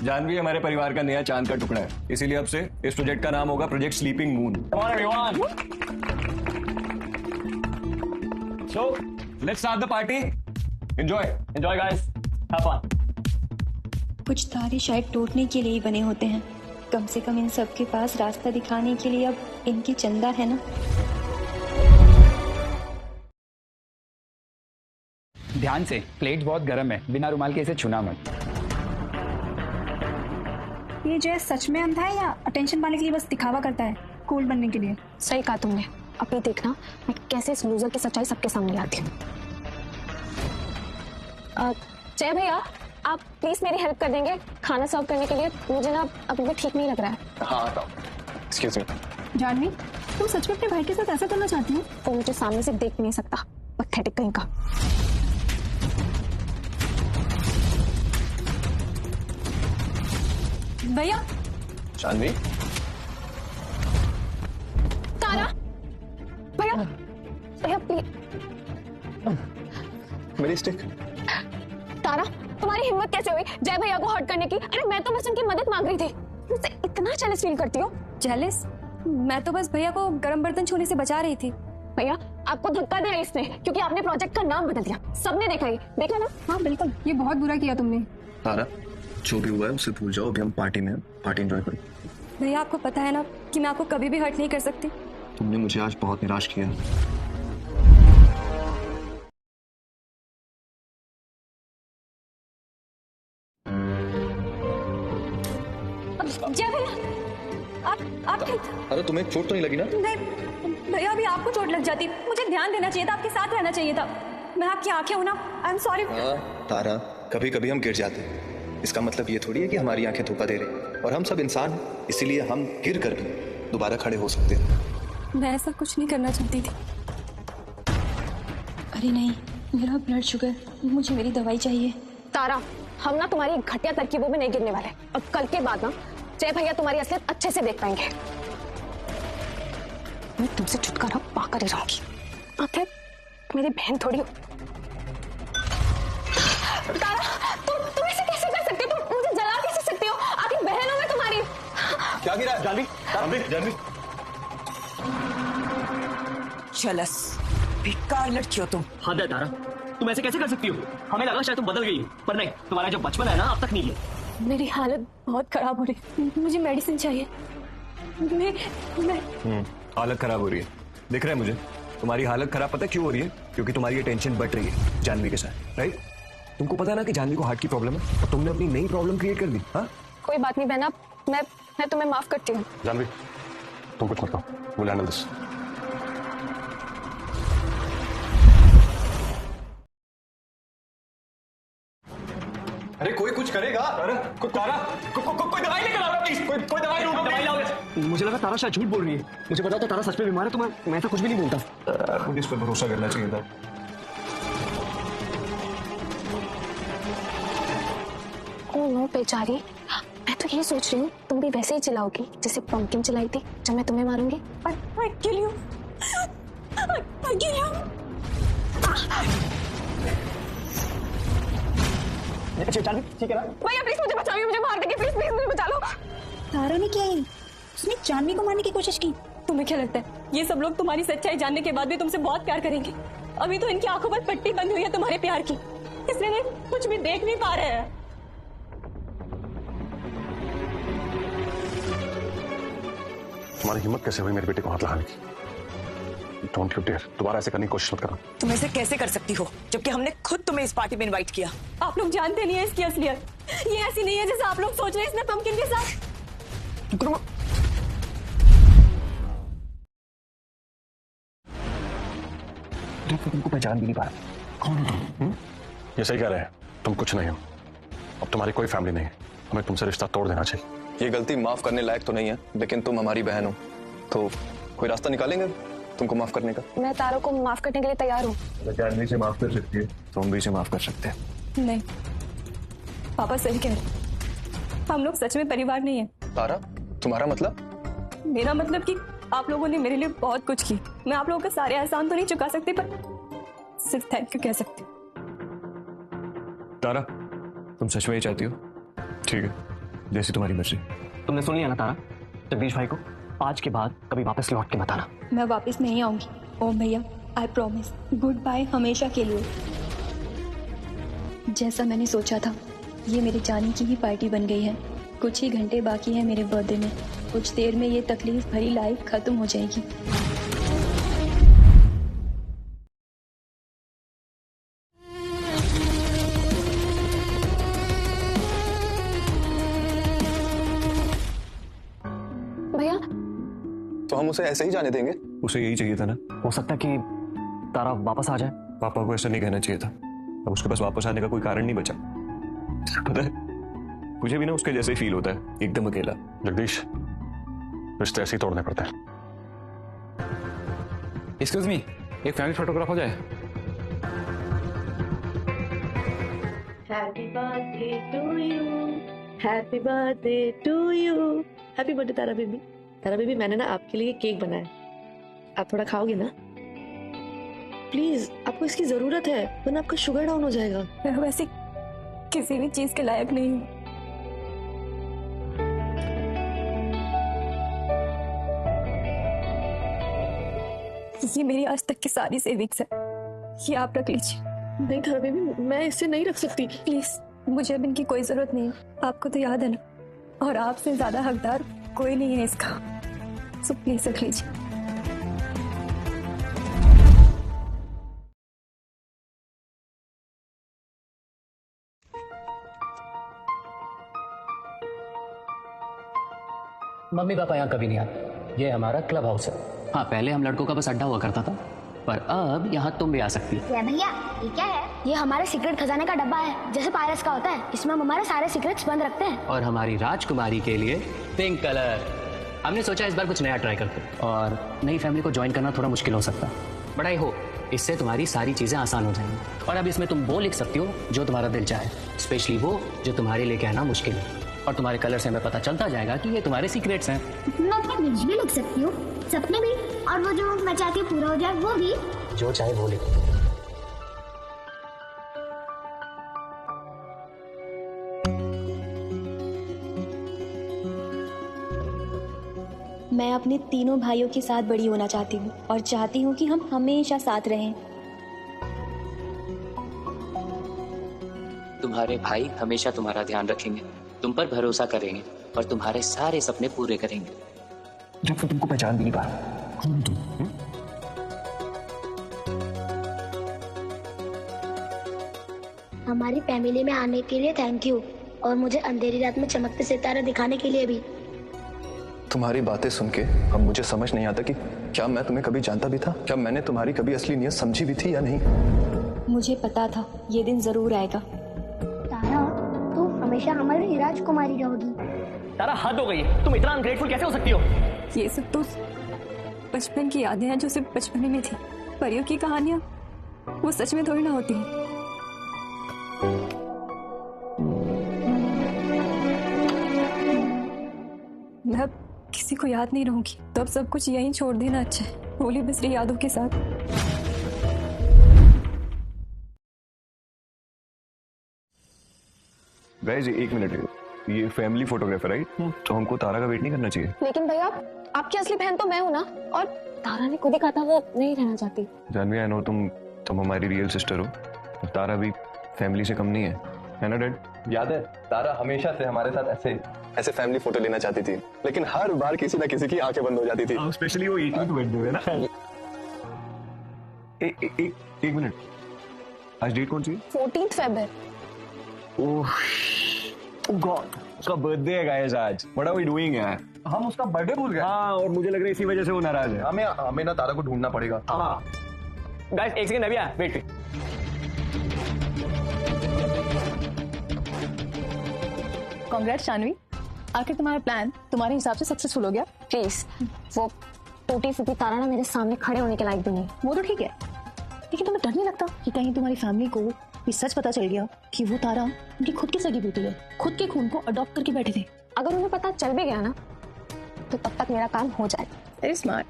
जानवी हमारे परिवार का नया चांद का टुकड़ा है, इसीलिए अब से इस प्रोजेक्ट का नाम होगा project sleeping moon. So let's start the party. Enjoy guys, have fun. कुछ तारे शायद टूटने के लिए ही बने होते हैं, कम से कम इन सब के पास रास्ता दिखाने के लिए अब इनकी चंदा है ना। ध्यान से, प्लेट बहुत गर्म है, बिना रुमाल के इसे छूना मत। ये जो है सच में अंधा है या अटेंशन पाने के लिए बस दिखावा करता है, कूल बनने के लिए? सही कहा तुमने। अभी देखना मैं कैसे इस लूजर की सच्चाई सबके सामने लाती हूँ। जय भैया, आप प्लीज मेरी हेल्प कर देंगे खाना सर्व करने के लिए? मुझे ना अभी भी ठीक नहीं लग रहा है। हाँ, एक्सक्यूज मी। जानवी, तुम सच में अपने भाई के साथ ऐसा करना चाहती हो? वो मुझे सामने से देख नहीं सकता, पैथेटिक कहीं का। भैया। जानवी। तारा, भैया, भैया प्लीज। मेरी स्टिक। तारा, तुम्हारी हिम्मत कैसे हुई जय भैया को हर्ट करने की? अरे मैं तो बस उनकी मदद मांग रही थी। मुझसे इतना जेलस फील करती हो? जेलस? मैं तो बस भैया को गर्म बर्तन छूने से बचा रही थी। भैया आपको धक्का दिया इसने क्योंकि आपने प्रोजेक्ट का नाम बदल दिया। सबने देखा, ये देखा ना? हाँ बिल्कुल, ये बहुत बुरा किया तुमने। तारा, जो भी हुआ है उसे भूल जाओ, अभी हम पार्टी में हैं, पार्टी एंजॉय करो। भैया आपको पता है ना कि मैं आपको कभी भी हर्ट नहीं कर सकती। तुमने मुझे आज बहुत निराश किया। जय भैया, आप अरे तुम्हें चोट तो नहीं लगी ना? नहीं भैया, अभी आपको चोट लग जाती, मुझे ध्यान देना चाहिए था, आपके साथ रहना चाहिए था। मैं आपकी आंखें हूं ना, आई एम सॉरी। तारा, कभी कभी हम गिर जाते हैं, इसका मतलब ये थोड़ी है कि हमारी आंखें धोखा दे रही, और हम सब इंसान हैं, इसीलिए हम गिर कर भी दोबारा खड़े हो सकते हैं। मैं ऐसा कुछ नहीं करना चाहती थी। अरे नहीं, मेरा ब्लड शुगर, मुझे मेरी दवाई चाहिए। तारा, हम ना तुम्हारी घटिया तरकीबों में नहीं गिरने वाले। और कल के बाद ना जय भैया तुम्हारी असलियत अच्छे से देख पाएंगे। मैं तुमसे छुटकारा पाकर ही रहूंगी। आखिर मेरी बहन थोड़ी हो। तारा, तुम ऐसे कैसे कर सकते हो? तुम मुझे जला कैसे सकते हो? आखिर बहन हो मैं तुम्हारी। क्या गिरा? जानवी, जानवी। चलस, बेकार लड़की हो तुम। हद है तारा, तुम ऐसे कैसे कर सकती हो? हमें लगा शायद तुम बदल गई हो, पर नहीं, तुम्हारा जो बचपन है ना अब तक नहीं है। मेरी हालत बहुत खराब हो रही, मुझे मेडिसिन चाहिए। मैं हालत खराब हो रही है, दिख रहा है मुझे। तुम्हारी हालत खराब पता क्यों हो रही है? क्योंकि तुम्हारी ये टेंशन बढ़ रही है जानवी के साथ, राइट? तुमको पता है ना कि जानवी को हार्ट की प्रॉब्लम है, और तुमने अपनी नई प्रॉब्लम क्रिएट कर दी। हाँ, कोई बात नहीं बहना, मैं तुम्हें माफ करती हूँ। जानवी, तुम कुछ मत कहो, विल हैंडल दिस। अरे कोई कुछ करेगा? कोई दवाई लेकर आओ प्लीज, कोई दवाई लाओगे? मुझे लगा तारा शायद झूठ बोल रही है। मुझे पता था तारा सच में बीमार है, तो मैं ऐसा कुछ भी नहीं बोलता। मुझे इस पर भरोसा करना चाहिए था। ओ नो बेचारी, मैं तो ये सोच रही हूँ तुम भी वैसे ही चिल्लाओगी जैसे पंकिन चिल्लाई थी जब मैं तुम्हें मारूंगी। I kill you. I kill you. ठीक है ना? भैया प्लीज मुझे बचाओ, मुझे मार देंगे, प्लीज मुझे बचा लो। तारा ने क्या है? उसने जानवी को मारने की कोशिश की। तुम्हें क्या लगता है ये सब लोग तुम्हारी सच्चाई जानने के बाद भी तुमसे बहुत प्यार करेंगे? अभी तो इनकी आंखों पर पट्टी बंद हुई है तुम्हारे प्यार की, इसलिए कुछ भी देख नहीं पा रहे हैं। तुम्हारी हिम्मत कैसे हुई मेरे बेटे को हाथ लगाने की? डोंट यू डेयर, दोबारा ऐसे करने की कोशिश मत करना। तुम ऐसे कैसे कर सकती हो जबकि हमने खुद तुम्हें इस पार्टी में इनवाइट किया? आप लोग जानते नहीं है इसकी असलियत, ये ऐसी नहीं है जैसा आप लोग सोच रहे हैं। इसने पंकिन के साथ तुमको पहचान भी नहीं पा रहा। कौन हो तुम? ये सही कह रहे हैं, तुम कुछ नहीं हो। अब तुम्हारी कोई फैमिली नहीं है, हमें तुमसे रिश्ता तोड़ देना चाहिए। ये गलती माफ करने लायक तो नहीं है, लेकिन तुम हमारी बहन हो, तो कोई रास्ता निकालेंगे तुमको माफ करने का। मैं तारा को माफ करने के लिए तैयार हूँ। जानवी से माफ कर सकती है, तुम भी से माफ कर सकते हैं। नहीं, पापा सही कह रहे, हम लोग सच में परिवार नहीं है। तारा, तुम्हारा मतलब? मेरा मतलब कि आप लोगों ने मेरे लिए बहुत कुछ की। मैं आप लोगों का सारे एहसान तो नहीं चुका सकती, पर सिर्फ थैंक यू कह सकती हूँ। तारा, तुम सच में ही चाहती हो? ठीक है, जैसी तुम्हारी मर्जी। तुमने सुन लिया ना तारा, जगदीश भाई को आज के बाद कभी वापस लौट के मत आना। मैं वापस नहीं आऊंगी ओम भैया, आई प्रॉमिस। गुड बाय हमेशा के लिए। जैसा मैंने सोचा था, ये मेरे जाने की ही पार्टी बन गई है। कुछ ही घंटे बाकी है मेरे बर्थडे में, कुछ देर में ये तकलीफ भरी लाइफ खत्म हो जाएगी। भैया, तो हम उसे ऐसे ही जाने देंगे? उसे यही चाहिए था ना। हो सकता है कि तारा वापस आ जाए। पापा को ऐसा नहीं कहना चाहिए था, अब उसके पास वापस आने का कोई कारण नहीं बचा। पता है, मुझे भी ना उसके जैसे ही फील होता है, एकदम अकेला। जगदीश, रिश्ते ऐसे ही तोड़ने पड़ते हैं। एक्सक्यूज मी, एक फैमिली फोटोग्राफ हो जाए? Happy birthday to you, happy birthday to you. Happy birthday Tara baby. Tara baby, मैंने ना आपके लिए केक बनाया, आप थोड़ा खाओगे ना? प्लीज, आपको इसकी जरूरत है, वरना आपका शुगर डाउन हो जाएगा। मैं वैसे किसी भी चीज के लायक नहीं हूँ। ये मेरी आज तक की सारी सेविंग्स है, ये आप रख लीजिए। नहीं तारा बेबी, मैं इससे नहीं रख सकती। प्लीज, मुझे अब इनकी कोई जरूरत नहीं है, आपको तो याद है ना, और आपसे ज्यादा हकदार कोई नहीं है इसका, सो प्लीज रख लीजिए। मम्मी पापा यहाँ कभी नहीं आते, ये हमारा क्लब हाउस है। हाँ, पहले हम लड़कों का बस अड्डा हुआ करता था, पर अब यहाँ तुम भी आ सकती हो। क्या भैया, ये क्या है? ये हमारे सीक्रेट खजाने का डब्बा है, जैसे पायरट्स का होता है। इसमें हम हमारे सारे सीक्रेट्स बंद रखते हैं। और हमारी राजकुमारी के लिए पिंक कलर। हमने सोचा इस बार कुछ नया ट्राई करते, और नई फैमिली को ज्वाइन करना थोड़ा मुश्किल हो सकता है, बट आई होप इससे तुम्हारी सारी चीजें आसान हो जाएंगी। और अब इसमें तुम वो लिख सकती हो जो तुम्हारा दिल चाहे, स्पेशली वो जो तुम्हारे लिए कहना मुश्किल है, और तुम्हारे कलर से हमें पता चलता जाएगा कि ये तुम्हारे सीक्रेट्स हैं। मैं अपने विश भी लिख सकती हूँ, सपने भी, और वो जो मैं चाहती हूँ पूरा हो जाए वो भी। जो चाहे वो लिखो। मैं अपने तीनों भाइयों के साथ बड़ी होना चाहती हूँ, और चाहती हूँ कि हम हमेशा साथ रहें। तुम्हारे भाई हमेशा तुम्हारा ध्यान रखेंगे, तुम पर भरोसा करेंगे, और तुम्हारे सारे सपने पूरे करेंगे। जब वो तुमको पहचान भी नहीं पा रहा, कौन तुम? हमारी फैमिली में आने के लिए थैंक यू, और मुझे अंधेरी रात में चमकते सितारे दिखाने के लिए भी। तुम्हारी बातें सुन के अब मुझे समझ नहीं आता कि क्या मैं तुम्हें कभी जानता भी था, क्या मैंने तुम्हारी कभी असली नीयत समझी भी थी या नहीं। मुझे पता था ये दिन जरूर आएगा। तारा, तू हमेशा हमारी राजकुमारी रहोगी। तारा, हद हो गई है, तुम इतना अनग्रेटफुल कैसे हो सकती हो? ये सब तो बचपन की यादें हैं जो सिर्फ बचपन में थी। परियों की कहानियां वो सच में थोड़ी ना होती हैं। मैं अब किसी को याद नहीं रहूंगी, तो अब सब कुछ यहीं छोड़ देना अच्छा है, भूली बिसरी यादों के साथ। गाइस, एक मिनट, ये फैमिली फोटोग्राफर राइट? तो हमको तारा का वेट नहीं करना चाहिए। लेकिन भैया, आपकी असली बहन तो मैं हूँ ना, और तारा ने खुद ही कहा था वो नहीं रहना चाहती। जानवी, आई नो तुम हमारी रियल सिस्टर हो, और तारा भी फैमिली से कम नहीं है ना डैड? याद है, तारा हमेशा से हमारे साथ ऐसे फैमिली फोटो लेना चाहती थी, लेकिन हर बार किसी ना किसी की आंखें बंद हो जाती थी। स्पेशली वो 18th बर्थडे है ना। एक मिनट, आज डेट कौन सी? 14 फरवरी। ओह गॉड, उसका बर्थडे है गाइस आज। व्हाट आर वी डूइंग यार? हम उसका बर्थडे भूल गए। हाँ, और मुझे लग रहा है इसी वजह से वो नाराज है। हमें ना तारा को ढूंढना पड़ेगा। हाँ गाइस, एक सेकंड, नव्या वेट। कांग्रेट्स शानवी, आखिर तुम्हारा प्लान तुम्हारे हिसाब से सक्सेसफुल हो गया। प्लीज, वो टूटी फूटी तारा ना मेरे सामने खड़े होने के लायक भी नहीं। वो तो ठीक है, लेकिन तुम्हें डर नहीं लगता कि कहीं तुम्हारी फैमिली को ये सच पता चल गया कि वो तारा उनकी खुद की सगी बेटी है, खुद के खून को अडॉप्ट करके बैठे थे? अगर उन्हें पता चल भी गया ना, तो तब तक मेरा काम हो जाएगा। Very smart.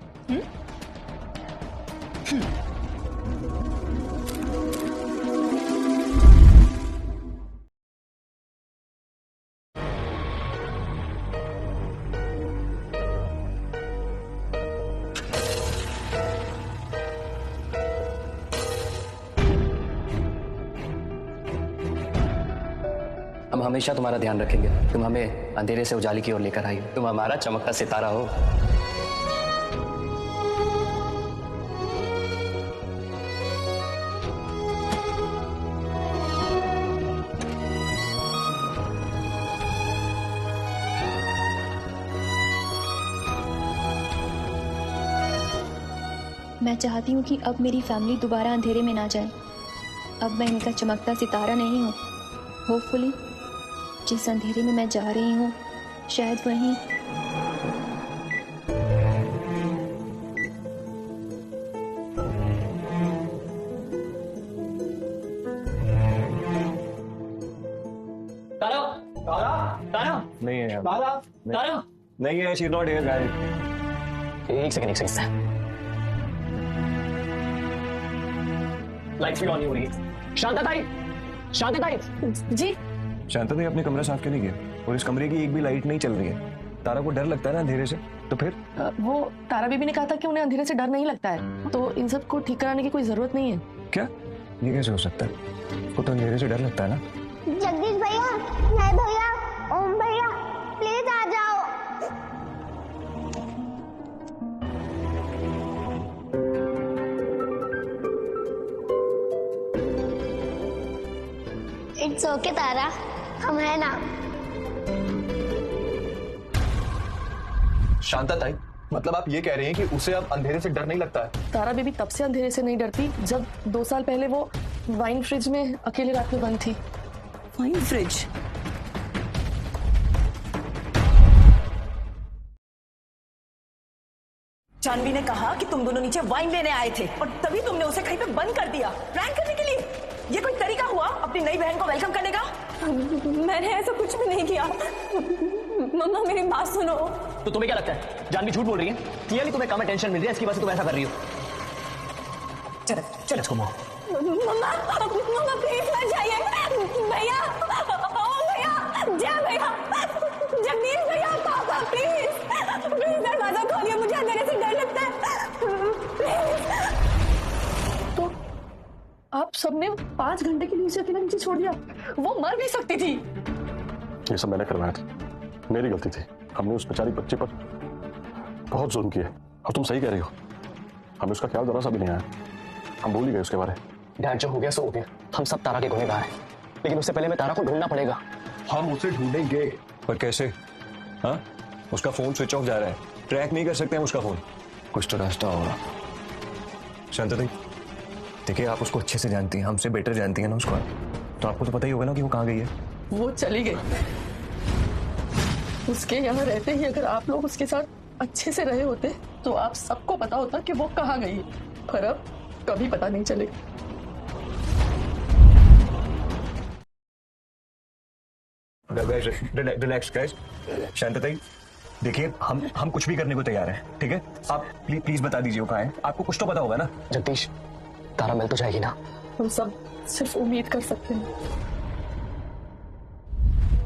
हम हमेशा तुम्हारा ध्यान रखेंगे, तुम हमें अंधेरे से उजाले की ओर लेकर आई हो, तुम हमारा चमकता सितारा हो। मैं चाहती हूँ कि अब मेरी फैमिली दोबारा अंधेरे में ना जाए। अब मैं इनका चमकता सितारा नहीं हूँ। होपफुली जिस अंधेरे में मैं जा रही हूँ, शायद वहीं नहीं है यार। तारा नहीं है, she is not here guys. एक सेकंड। लाइट्स भी ऑन नहीं हो रही। शांता ताई जी। शांता ताई अपने कमरा साफ क्यों नहीं किया? और इस कमरे की एक भी लाइट नहीं चल रही है। तारा को डर लगता है ना अंधेरे से, तो फिर वो तारा बीबी ने कहा था कि उन्हें अंधेरे से डर नहीं लगता है, तो इन सब को ठीक कराने की कोई जरूरत नहीं है। क्या ये कैसे हो सकता है? उसको तो अंधेरे से डर लगता है ना। जगदीश भैया, मैं भैया, ओम भैया, प्लीज आ जाओ। इट्स ओके तारा, हम है ना। शांता ताई, मतलब आप ये कह रही हैं कि उसे अब अंधेरे से डर नहीं लगता है? तारा बेबी तब से अंधेरे से नहीं डरती जब 2 साल पहले वो वाइन फ्रिज में अकेले रात में बंद थी। Wine fridge? जानवी ने कहा कि तुम दोनों नीचे वाइन लेने आए थे और तभी तुमने उसे कहीं पे बंद कर दिया, प्रैंक करने के लिए। ये कोई तरीका हुआ अपनी नई बहन को वेलकम करने का? मैंने ऐसा कुछ भी नहीं किया। मम्मा मेरी बात सुनो। तो तुम्हें क्या लगता है जानवी झूठ बोल रही है? क्लियरली तुम्हें कम अटेंशन मिल रही है, इसकी वजह से तुम ऐसा कर रही हो। चलो चलो इसको मोह। मम्मा मम्मा प्लीज मत जाइए। भैया, ओ भैया, जय भैया, जगदीश भैया, पापा प्लीज प्लीज दरवाजा खोलिए, मुझे अंधेरे से डर लगता है। तो आप सबने 5 घंटे के लिए उसे अकेला नीचे छोड़ दिया? वो मर भी सकती थी। ये सब मैंने करवाया था, मेरी गलती थी। हमने उस बेचारी बच्चे पर बहुत जुल्म किया और तुम सही कह रही हो, हमें उसका ख्याल जरा सा भी नहीं आया। हम भूल ही गए उसके बारे। डैड, जो हो गया सो हो गया। हम सब तारा के गुनहगार हैं, लेकिन उससे पहले मैं तारा को ढूंढना पड़ेगा। हम उसे ढूंढेंगे, पर कैसे? हाँ, उसका फोन स्विच ऑफ जा रहा है, ट्रैक नहीं कर सकते हम उसका फोन। कुछ तो रास्ता होगा। शांता दी, देखिए आप उसको अच्छे से जानती हैं, हमसे बेटर जानती हैं ना उसको, तो आपको तो पता ही होगा ना कि वो कहाँ गई है। वो चली गई। उसके यहाँ रहते ही अगर आप लोग उसके साथ अच्छे से रहे होते तो आप सबको पता होता कि वो कहाँ गई है, पर अब कभी पता नहीं चलेगा। Relax guys. शांतताई, देखिए हम कुछ भी करने को तैयार हैं, ठीक है? आप प्लीज बता दीजिए वो कहाँ है। आपको कुछ तो पता होगा ना। जगदीश, तारा मिल तो जाएगी ना? हम सब सिर्फ उम्मीद कर सकते हैं।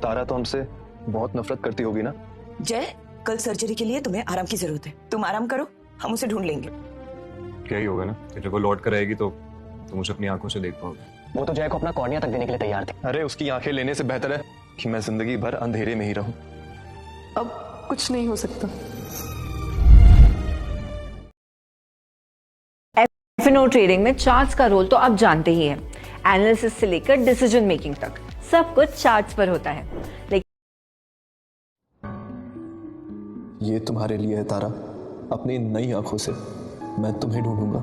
तारा तो हमसे बहुत नफरत करती होगी ना। जय, कल सर्जरी के लिए तुम्हें आराम की जरूरत है, तुम आराम करो, हम उसे ढूंढ लेंगे। क्या ही होगा ना, जब वो लौट कर आएगी तो तुम उसे अपनी आंखों से देख पाओगे। वो तो जय को अपना कॉर्निया तक देने के लिए तैयार थी। अरे उसकी आंखें लेने से बेहतर है कि मैं जिंदगी भर अंधेरे में ही रहूं। अब कुछ नहीं हो सकता। एफ&ओ ट्रेडिंग में चार्ट्स का रोल तो आप जानते ही हैं। एनालिसिस से लेकर डिसीजन मेकिंग तक सब कुछ चार्ट्स पर होता है। लेकिन ये तुम्हारे लिए है तारा, अपनी नई आंखों से मैं तुम्हें ढूंढूंगा।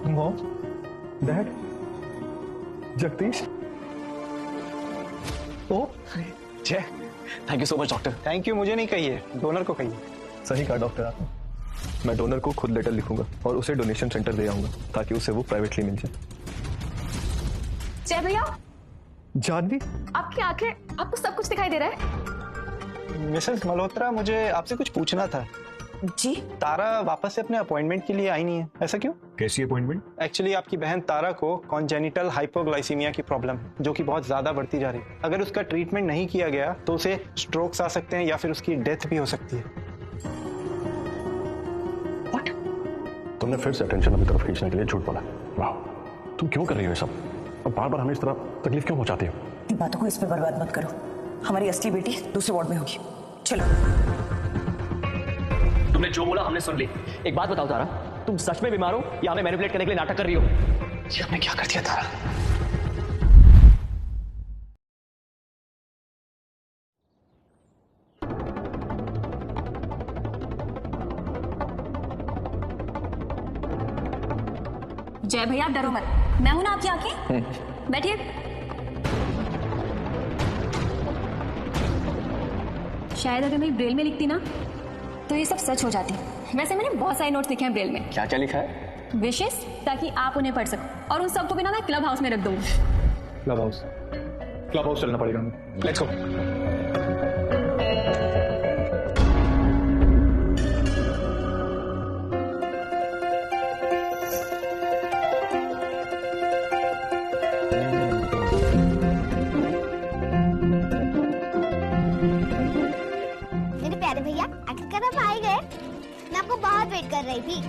मॉम, डैड, जगदीश, ओ जय, thank you so much doctor. Thank you मुझे नहीं कहिए, डोनर को कहिए। सही कहा डॉक्टर आपने। मैं डोनर को खुद लेटर लिखूंगा और उसे डोनेशन सेंटर दे आऊंगा ताकि उसे वो प्राइवेटली मिल जाए। जय भैया, जानवी, आपकी आंखें, आपको सब कुछ दिखाई दे रहा है? मिसेस मल्होत्रा, मुझे आपसे कुछ पूछना था। जी? तारा वापस से अपने अपॉइंटमेंट के लिए आई नहीं है, ऐसा क्यों? कैसी अपॉइंटमेंट? एक्चुअली आपकी बहन तारा को कॉन्जेनिटल हाइपोग्लाइसीमिया की प्रॉब्लम है, जो कि बहुत ज्यादा बढ़ती जा रही है। अगर उसका ट्रीटमेंट नहीं किया गया तो उसे स्ट्रोक्स आ सकते हैं या फिर उसकी डेथ भी हो सकती है। तुमने फिर से अटेंशन अपनी तरफ खींचने के लिए झूठ बोला। वाह, तुम क्यों कर रही हो ये सब? और बार बार हमें इस तरह तकलीफ क्यों पहुंचाती हो? इन बातों को इस पे बर्बाद मत करो। हमारी असली बेटी दूसरे वार्ड में होगी। चलो। तुमने जो बोला हमने सुन ली। एक बात बताओ तारा, तुम सच में बीमार हो या हमें मैनिपुलेट करने के लिए नाटक कर रही हो? ये हमने क्या कर दिया तारा? जय भैया, डरो मत, मैं हूं ना आपकी आंखें। बैठिए। शायद अगर मैं ब्रेल में लिखती ना तो ये सब सच हो जाती। वैसे मैंने बहुत सारे नोट्स लिखे हैं ब्रेल में। क्या क्या लिखा है? विशेष, ताकि आप उन्हें पढ़ सको, और उन सबको भी ना मैं क्लब हाउस में रख दूंगी। क्लब हाउस चलना पड़ेगा। Let's go. बेबी।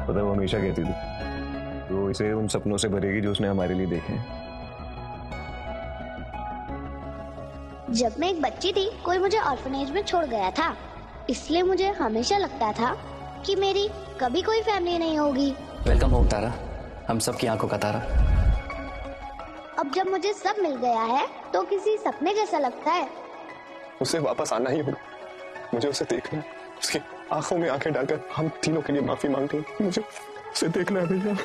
पता है वो हमेशा कहती थी तो इसे उन सपनों से भरेगी जो उसने हमारे लिए देखे हैं। जब मैं एक बच्ची थी कोई मुझे ऑर्फनेज में छोड़ गया था, इसलिए मुझे हमेशा लगता था कि मेरी कभी कोई फैमिली नहीं होगी। वेलकम होम तारा, हम सबकी आंखों का तारा। अब जब मुझे सब मिल गया है तो किसी सपने जैसा लगता है। उसे वापस आना ही होगा, मुझे उसे देखना है, उसकी आंखों में आंखें डालकर हम तीनों के लिए माफी मांगते हैं। मुझे उसे देखना है भैया।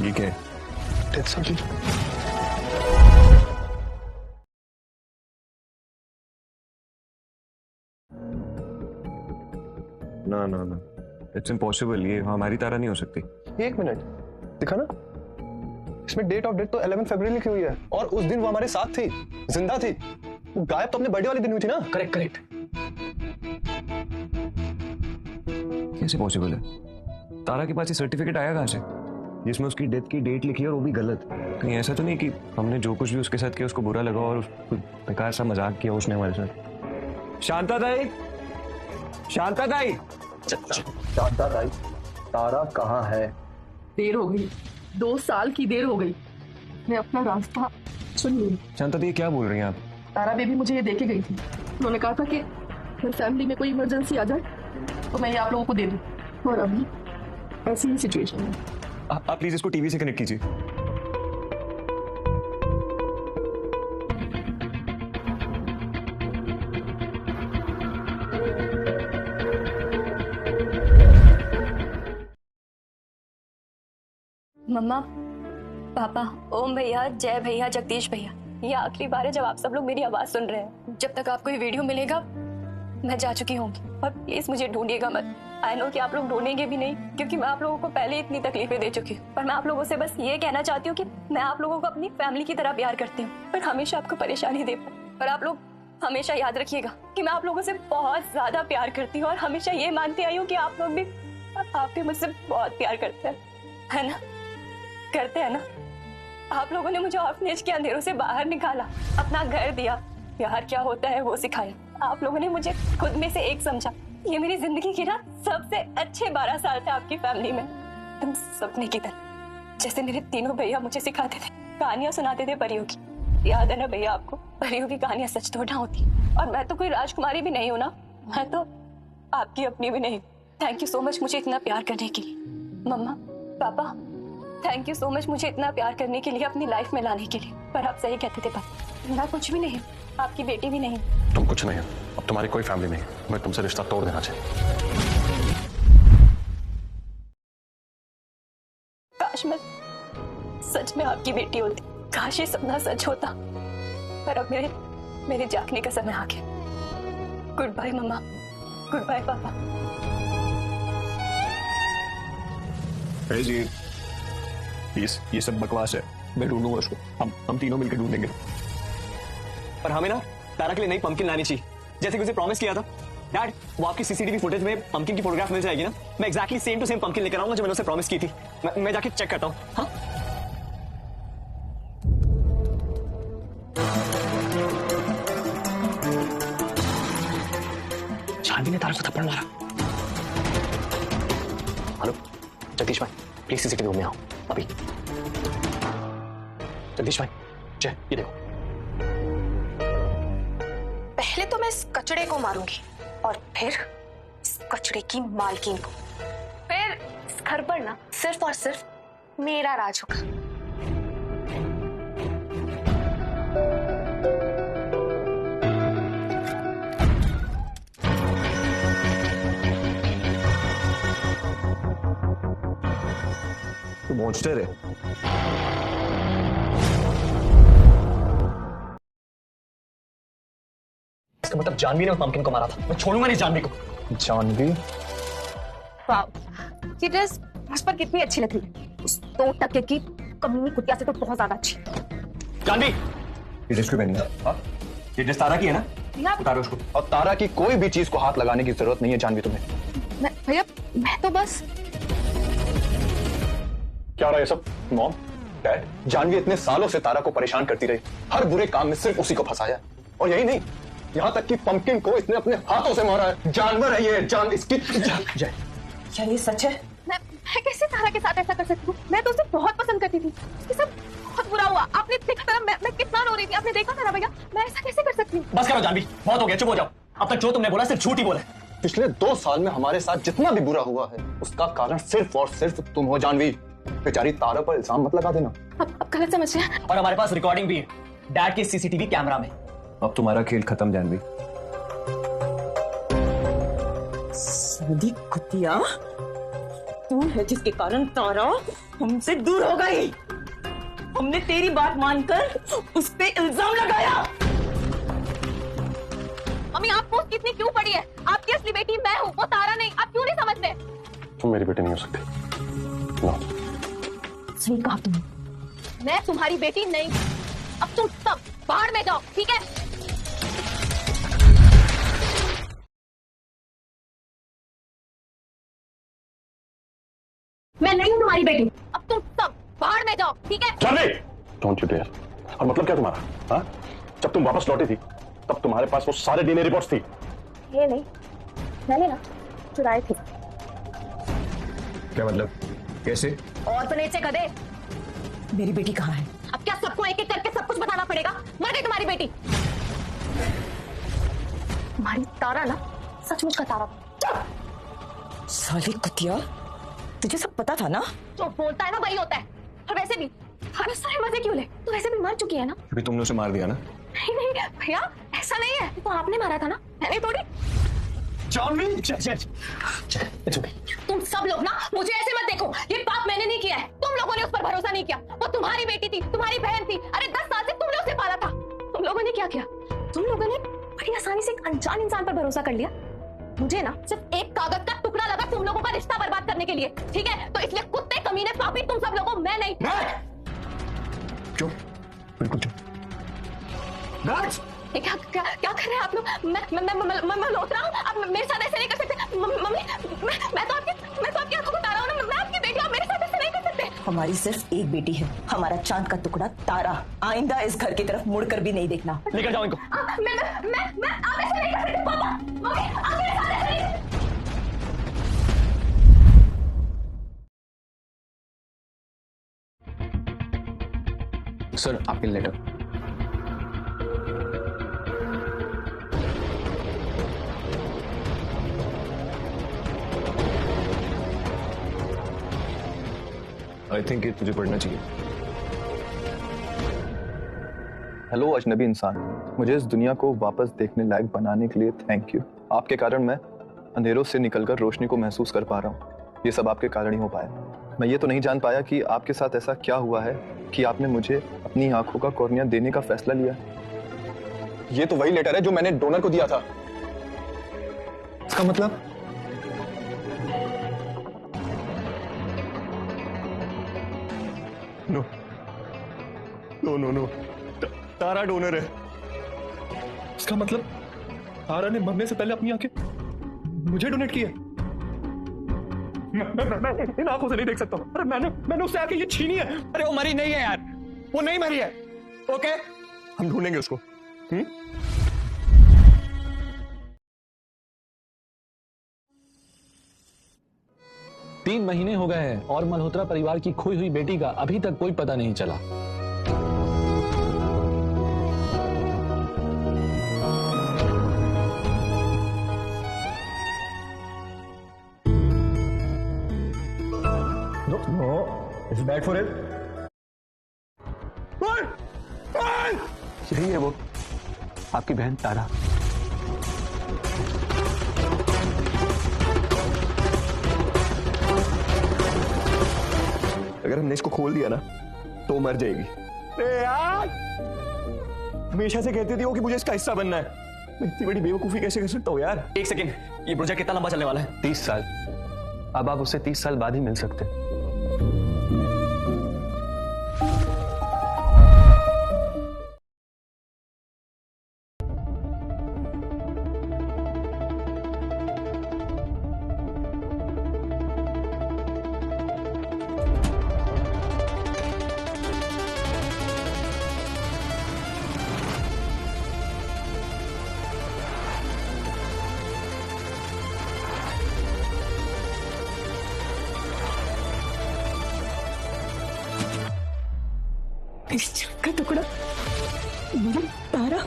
ये क्या है? Death certificate. ना ना ना, इट्स इम्पॉसिबल, ये हमारी तारा नहीं हो सकती। एक मिनट, दिखा ना, इसमें डेट ऑफ डेथ तो 11 फरवरी लिखी हुई है और उस दिन वो हमारे साथ थी, जिंदा थी। वो गायब तो अपने बर्थडे वाले दिन हुई थी ना। Correct correct. कैसे पॉसिबल है? तारा के पास ये सर्टिफिकेट आया कहाँ से जिसमें उसकी डेथ की डेट लिखी है और वो भी गलत? कहीं ऐसा तो नहीं कि हमने जो कुछ भी उसके साथ किया उसको बुरा लगा और उसको बेकार सा मजाक किया उसने हमारे साथ? शांता दाई, शांता दाई, शांता दाई, तारा कहाँ है? देर हो गई, 2 साल की देर हो गई। मैं अपना रास्ता चुन लूँ। शांता दी क्या बोल रही हैं आप? तारा बेबी मुझे ये देके गई थी, उन्होंने कहा था कि अगर फैमिली में कोई इमरजेंसी आ जाए तो मैं ये आप लोगों को दे दूँ, और अभी ऐसी ही सिचुएशन है। आप प्लीज इसको टीवी से कनेक्ट कीजिए। मम्मा, पापा, ओम भैया, जय भैया, जगदीश भैया, ये आखिरी बार है जब आप सब लोग मेरी आवाज सुन रहे हैं। जब तक आपको ये वीडियो मिलेगा मैं जा चुकी होंगी, और प्लीज मुझे ढूंढिएगा मत। आई नो कि आप लोग ढूंढेंगे भी नहीं, क्योंकि मैं आप लोगों को पहले इतनी तकलीफें दे चुकी हूँ। पर मैं आप लोगों से बस ये कहना चाहती हूँ कि मैं आप लोगों को अपनी फैमिली की तरह प्यार करती हूँ, पर हमेशा आपको परेशानी दे पाऊँ। पर आप लोग हमेशा याद रखिएगा कि मैं आप लोगों से बहुत ज्यादा प्यार करती हूँ, और हमेशा ये मानती आई हूँ कि आप लोग भी मुझसे बहुत प्यार करते हैं, है ना? करते हैं ना? आप लोगों ने मुझे ऑर्फनेज के अंधेरों से बाहर निकाला, अपना घर दिया, प्यार क्या होता है वो सिखाया। आप लोगों ने मुझे खुद में से एक समझा। ये मेरी जिंदगी की ना सबसे अच्छे 12 साल थे आपकी फैमिली में, तुम सपने की तरह। जैसे मेरे तीनों भैया मुझे सिखाते थे, कहानियां सुनाते थे परियों की। याद है ना भैया आपको? परियों की कहानियां सच थोड़ा होती। और मैं तो कोई राजकुमारी भी नहीं हूँ ना, मैं तो आपकी अपनी भी नहीं। थैंक यू सो मच मुझे इतना प्यार करने के लिए। मम्मा, पापा, थैंक यू सो मच मुझे इतना प्यार करने के लिए, अपनी लाइफ में लाने के लिए। पर आप सही कहते थे पापा, मैं कुछ भी नहीं, आपकी बेटी भी नहीं। तुम कुछ नहीं हो, अब तुम्हारी कोई फैमिली नहीं, मैं तुमसे रिश्ता तोड़ देना चाहिए। काश मैं सच में आपकी बेटी होती, काश ये सपना सच होता। पर अब मेरे जागने का समय आ गया। गुड बाय मम्मा, गुड बाय पापा। जी ये सब बकवास है, मैं ढूंढूंगा उसको, हम तीनों मिलकर ढूंढेंगे। पर हमें ना तारा के लिए नई पंपकिन लानी चाहिए, जैसे कि उसे प्रॉमिस किया था। डैड, वो आपकी सीसीटीवी फुटेज में पंपकिन की फोटोग्राफ मिल जाएगी ना? मैं exactly same to same pumpkin लेकर आऊंगा जो मैंने उसे प्रॉमिस की थी। मैं जाके चेक करता हूँ। हाँ, जानवी ने तारा को थप्पड़ मारा। हेलो जगदीश भाई, प्लीज सीसीटीवी रूम में आओ अभी। जगदीश भाई, जय, ये देखो। पहले तो मैं इस कचड़े को मारूंगी, और फिर इस कचड़े की मालकिन को, फिर इस घर पर ना सिर्फ और सिर्फ मेरा राज होगा। तो मॉन्स्टर है। इसका मतलब जानवी ने उस पंपकिन को मारा था। मैं छोड़ूंगा नहीं जानवी को। जानवी? वाव, ये ड्रेस मुझ पर कितनी अच्छी लग रही है। उस 2% की कमीनी कुतिया से तो बहुत ज्यादा अच्छी। जानवी, ये ड्रेस क्यों पहनी है? हाँ? ये ड्रेस तारा की है ना? उतारो उसको। और तारा की कोई भी चीज को हाथ लगाने की जरूरत नहीं है जानवी तुम्हें। भैया मैं तो बस। क्या हो रहा है ये सब? मॉम, डैड, जानवी इतने सालों से तारा को परेशान करती रही, हर बुरे काम में सिर्फ उसी को फंसाया। और यही नहीं, यहाँ तक कि पंपकिन को इसने अपने हाथों से मारा है। जानवर है ये, जान इसकी। जय, क्या ये सच है? मैं कैसे तारा के साथ ऐसा कर सकती हूँ? मैं तो उसे बहुत पसंद करती थी। ये सब बहुत बुरा हुआ। आपने देखा था मैं कितना रो रही थी, आपने देखा था ना भैया? मैं ऐसा कैसे कर सकती हूँ? बस करो जानवी, बहुत हो गया, चुप हो जाओ। अब तक जो तुमने बोला सिर्फ झूठ ही बोला। पिछले 2 साल में हमारे साथ जितना भी बुरा हुआ है उसका कारण सिर्फ और सिर्फ तुम हो जानवी। बेचारी तारा पर इल्जाम मत लगा देना। अब गलत समझ रहे हैं। और हमारे पास रिकॉर्डिंग भी है डैड के सीसीटीवी कैमरा में। अब तुम्हारा खेल खत्म जानवी। साली कुतिया, तू है जिसके कारण तारा हमसे दूर हो गई। हमने तेरी बात मानकर उस पे इल्जाम लगाया। मम्मी आप पोस्ट कितनी क्यों पड़ी है? आपकी असली बेटी मैं हूँ, वो तारा नहीं। आप क्यों नहीं समझते? तुम मेरी बेटी नहीं हो सकती। सही कहा तुमने, मैं तुम्हारी बेटी नहीं। अब तुम सब बाहर में जाओ, ठीक है? मैं नहीं हूँ तुम्हारी बेटी। अब तुम सब बाहर में जाओ, ठीक है? Janvi, don't you dare. और मतलब क्या तुम्हारा? हाँ? जब तुम वापस लौटी थी तब तुम्हारे पास वो सारे डीएनए रिपोर्ट्स थी। ये नहीं, मैंने ना चुराए थे। क्या मतलब? कैसे? ऑर्फनेज से कदे। मेरी बेटी कहाँ है? अब क्या सबको एक एक करके सब कुछ बताना पड़ेगा? मर गई तुम्हारी बेटी। तुम्हारी तारा ना सचमुच का तारा। साली कुतिया, तुझे सब पता था ना? जो बोलता है ना वही होता है। और वैसे भी हर सारे मजे क्यों ले? तो वैसे भी मर चुकी है ना। क्योंकि तुमने उसे मार दिया ना। नहीं नहीं भैया, ऐसा नहीं है। तो आपने मारा था ना, मैंने थोड़ी। जानवी, तुम सब लोग ना मुझे ऐसे मत देखो। ये पाप मैंने नहीं किया है। तुम लोगों ने उस पर भरोसा नहीं किया। वो तुम्हारी बेटी थी, तुम्हारी बहन थी। अरे 10 साल से तुमने उसे पाला था। तुम लोगों ने क्या किया? तुम लोगों ने बड़ी आसानी से एक अनजान इंसान पर भरोसा कर लिया। मुझे ना सिर्फ एक कागज का टुकड़ा लगा तुम लोगों का रिश्ता बर्बाद करने के लिए, ठीक है? तो इसलिए कुत्ते, कमीने, पापी तुम सब लोगों, मैं नहीं। चुप, बिल्कुल चुप। ये क्या क्या क्या कर रहे हैं आप लोग? मैं लौट रहा हूँ। आप मेरे साथ ऐसे नहीं कर सकते। मम्मी, मैं तो आपकी आंखों को तारा हूँ ना। मैं आपकी बेटी हूँ, मेरे साथ ऐसे नहीं कर सकते। हमारी सिर्फ एक बेटी है, हमारा चांद का टुकड़ा तारा। आइंदा इस घर की तरफ मुड़कर भी नहीं देखना। लेकर जाओ इनको। मैं आप ऐसे नहीं कर सकते। पापा, मम्मी, आप मेरे साथ ऐसे नहीं। सर, आपके लेटर। आई थिंक ये तुझे पढ़ना चाहिए। हेलो अजनबी इंसान, मुझे इस दुनिया को वापस देखने लायक बनाने के लिए थैंक यू। आपके कारण मैं अंधेरों से निकलकर रोशनी को महसूस कर पा रहा हूँ। ये सब आपके कारण ही हो पाया। मैं ये तो नहीं जान पाया कि आपके साथ ऐसा क्या हुआ है कि आपने मुझे अपनी आंखों का कॉर्निया देने का फैसला लिया। ये तो वही लेटर है जो मैंने डोनर को दिया था। इसका मतलब? नो नो नो नो, तारा डोनर है। इसका मतलब तारा ने मरने से पहले अपनी आंखें मुझे डोनेट की है। मैं इन आंखों से नहीं देख सकता। अरे मैंने उससे आके ये छीनी है। अरे वो मरी नहीं है यार, वो नहीं मरी है। ओके, हम ढूंढेंगे उसको। 3 महीने हो गए हैं और मल्होत्रा परिवार की खोई हुई बेटी का अभी तक कोई पता नहीं चला। No, it's bad for him. यही है वो, आपकी बहन तारा। अगर हमने इसको खोल दिया ना तो मर जाएगी। यार, हमेशा से कहती थी वो कि मुझे इसका हिस्सा बनना है। मैं इतनी बड़ी बेवकूफी कैसे कर सकता हूँ यार? 1 सेकंड, ये प्रोजेक्ट कितना लंबा चलने वाला है? 30 साल। अब आप उससे 30 साल बाद ही मिल सकते हैं। इस का टुकड़ा मेरी तारा।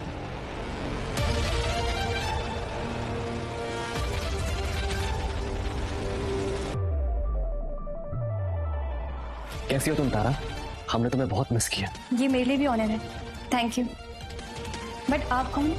कैसी हो तुम तारा? हमने तुम्हें बहुत मिस किया। ये मेरे लिए भी ऑनर है, थैंक यू। बट आप कौन?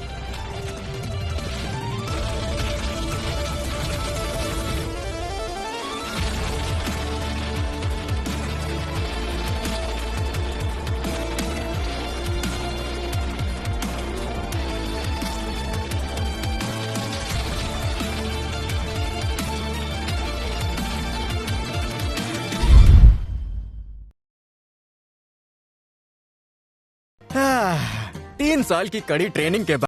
हाँ, 3 साल की कड़ी ट्रेनिंग के बाद